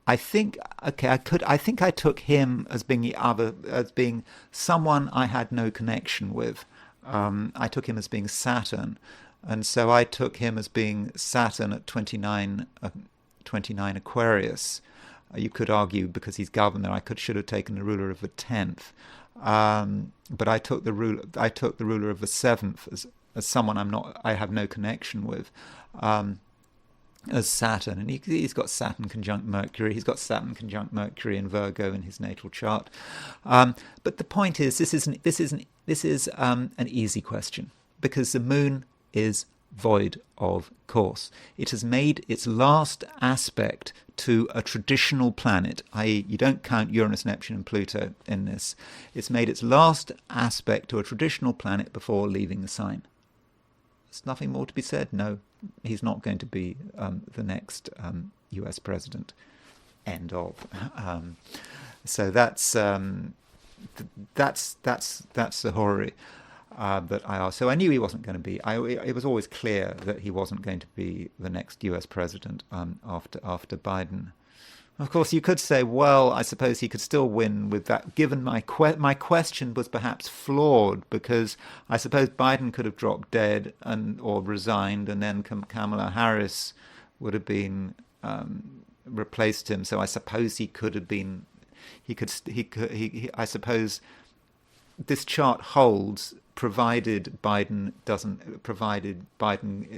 I think I took him as being someone I had no connection with. I took him as being Saturn, and so I took him as being Saturn at 29 Aquarius. You could argue because he's governor, I should have taken the ruler of the 10th, but I took the ruler of the 7th as someone I have no connection with. As Saturn, and he's got Saturn conjunct Mercury. He's got Saturn conjunct Mercury in Virgo in his natal chart. But the point is, this is an easy question because the Moon is void of course. It has made its last aspect to a traditional planet, i.e. you don't count Uranus, Neptune and Pluto in this. It's made its last aspect to a traditional planet before leaving the sign. There's nothing more to be said. No, he's not going to be the next US president. End of. So that's the horary that I asked. So I knew he wasn't going to be. It was always clear that he wasn't going to be the next US president after Biden. Of course, you could say, well, I suppose he could still win with that, given my question was perhaps flawed, because I suppose Biden could have dropped dead or resigned, and then Kamala Harris would have been replaced him. So I suppose he could have been. I suppose this chart holds provided Biden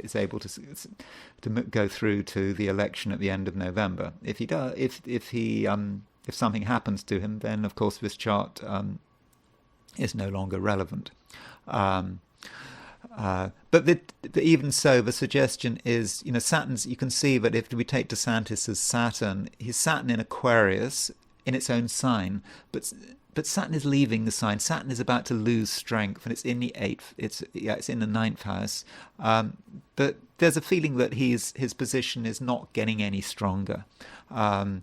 is able to go through to the election at the end of November. If he does, if something happens to him, then of course this chart is no longer relevant. But even so, the suggestion is, Saturn's. You can see that if we take DeSantis as Saturn, he's Saturn in Aquarius in its own sign, but Saturn is leaving the sign. Saturn is about to lose strength, and it's in the eighth. It's in the ninth house. But there's a feeling that his position is not getting any stronger. I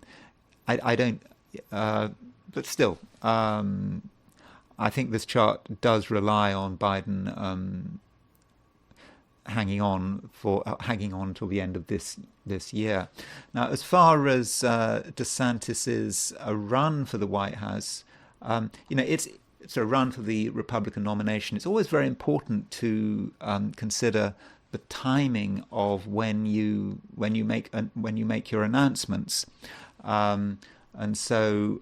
don't. But still, I think this chart does rely on Biden hanging on till the end of this year. Now, as far as DeSantis's run for the White House. It's a run for the Republican nomination. It's always very important to consider the timing of when you make your announcements, and so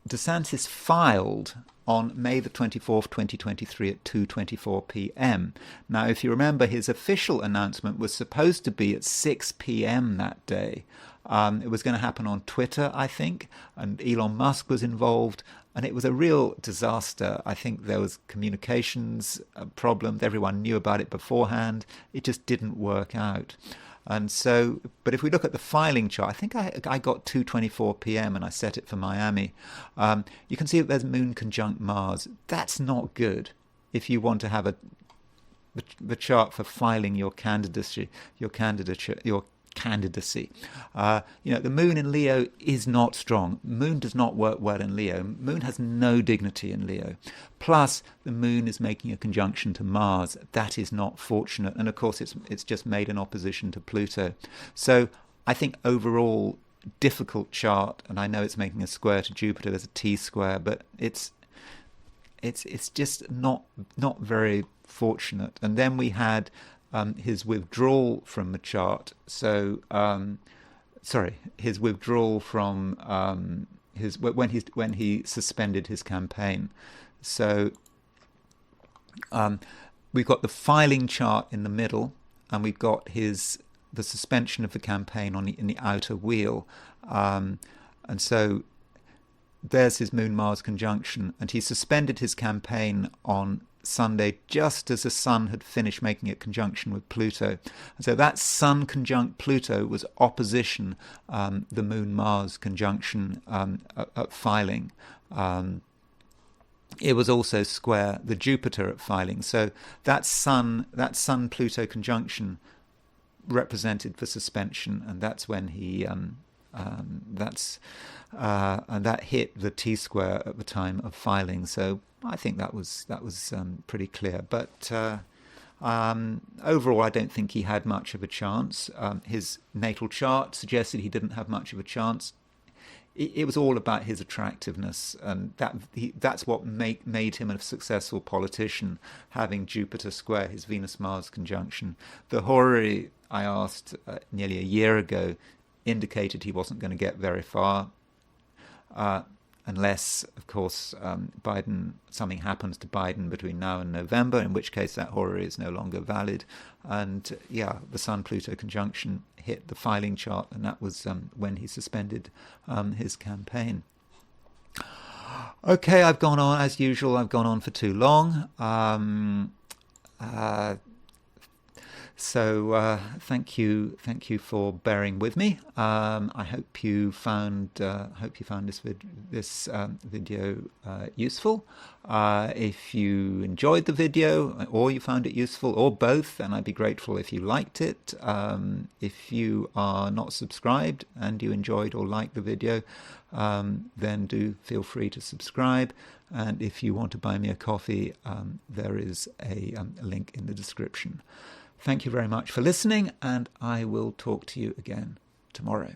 DeSantis filed on May the 24th, 2023 at 2:24 p.m. Now, if you remember, his official announcement was supposed to be at 6 p.m. that day. It was going to happen on Twitter, I think, and Elon Musk was involved, and it was a real disaster. I think there was communications problems. Everyone knew about it beforehand. It just didn't work out. And so, but if we look at the filing chart, I think I got 2:24 p.m. and I set it for Miami. You can see that there's Moon conjunct Mars. That's not good if you want to have the chart for filing your candidacy. The Moon in Leo is not strong. Moon does not work well in Leo. Moon has no dignity in Leo. Plus, the Moon is making a conjunction to Mars. That is not fortunate. And of course, it's just made an opposition to Pluto. So I think overall, difficult chart. And I know it's making a square to Jupiter. There's a T-square, but it's just not very fortunate. And then we had his withdrawal from the chart. So, his withdrawal from when he suspended his campaign. So, we've got the filing chart in the middle, and we've got the suspension of the campaign in the outer wheel, and so there's his Moon-Mars conjunction, and he suspended his campaign on Sunday just as the Sun had finished making a conjunction with Pluto. And so that Sun conjunct Pluto was opposition the Moon-Mars conjunction at filing. It was also square the Jupiter at filing. So that Sun-Pluto conjunction represented the suspension, and that's when he and that hit the T-square at the time of filing. So I think that was pretty clear. But overall, I don't think he had much of a chance. His natal chart suggested he didn't have much of a chance. It was all about his attractiveness, and that's what made him a successful politician, having Jupiter square his Venus-Mars conjunction. The horary I asked nearly a year ago indicated he wasn't going to get very far, unless, of course, something happens to Biden between now and November, in which case that horary is no longer valid. And the Sun-Pluto conjunction hit the filing chart, and that was when he suspended his campaign. Okay, I've gone on, as usual, I've gone on for too long. So thank you for bearing with me. I hope you found this video useful. If you enjoyed the video, or you found it useful, or both, then I'd be grateful if you liked it. If you are not subscribed and you enjoyed or liked the video, then do feel free to subscribe. And if you want to buy me a coffee, there is a link in the description. Thank you very much for listening, and I will talk to you again tomorrow.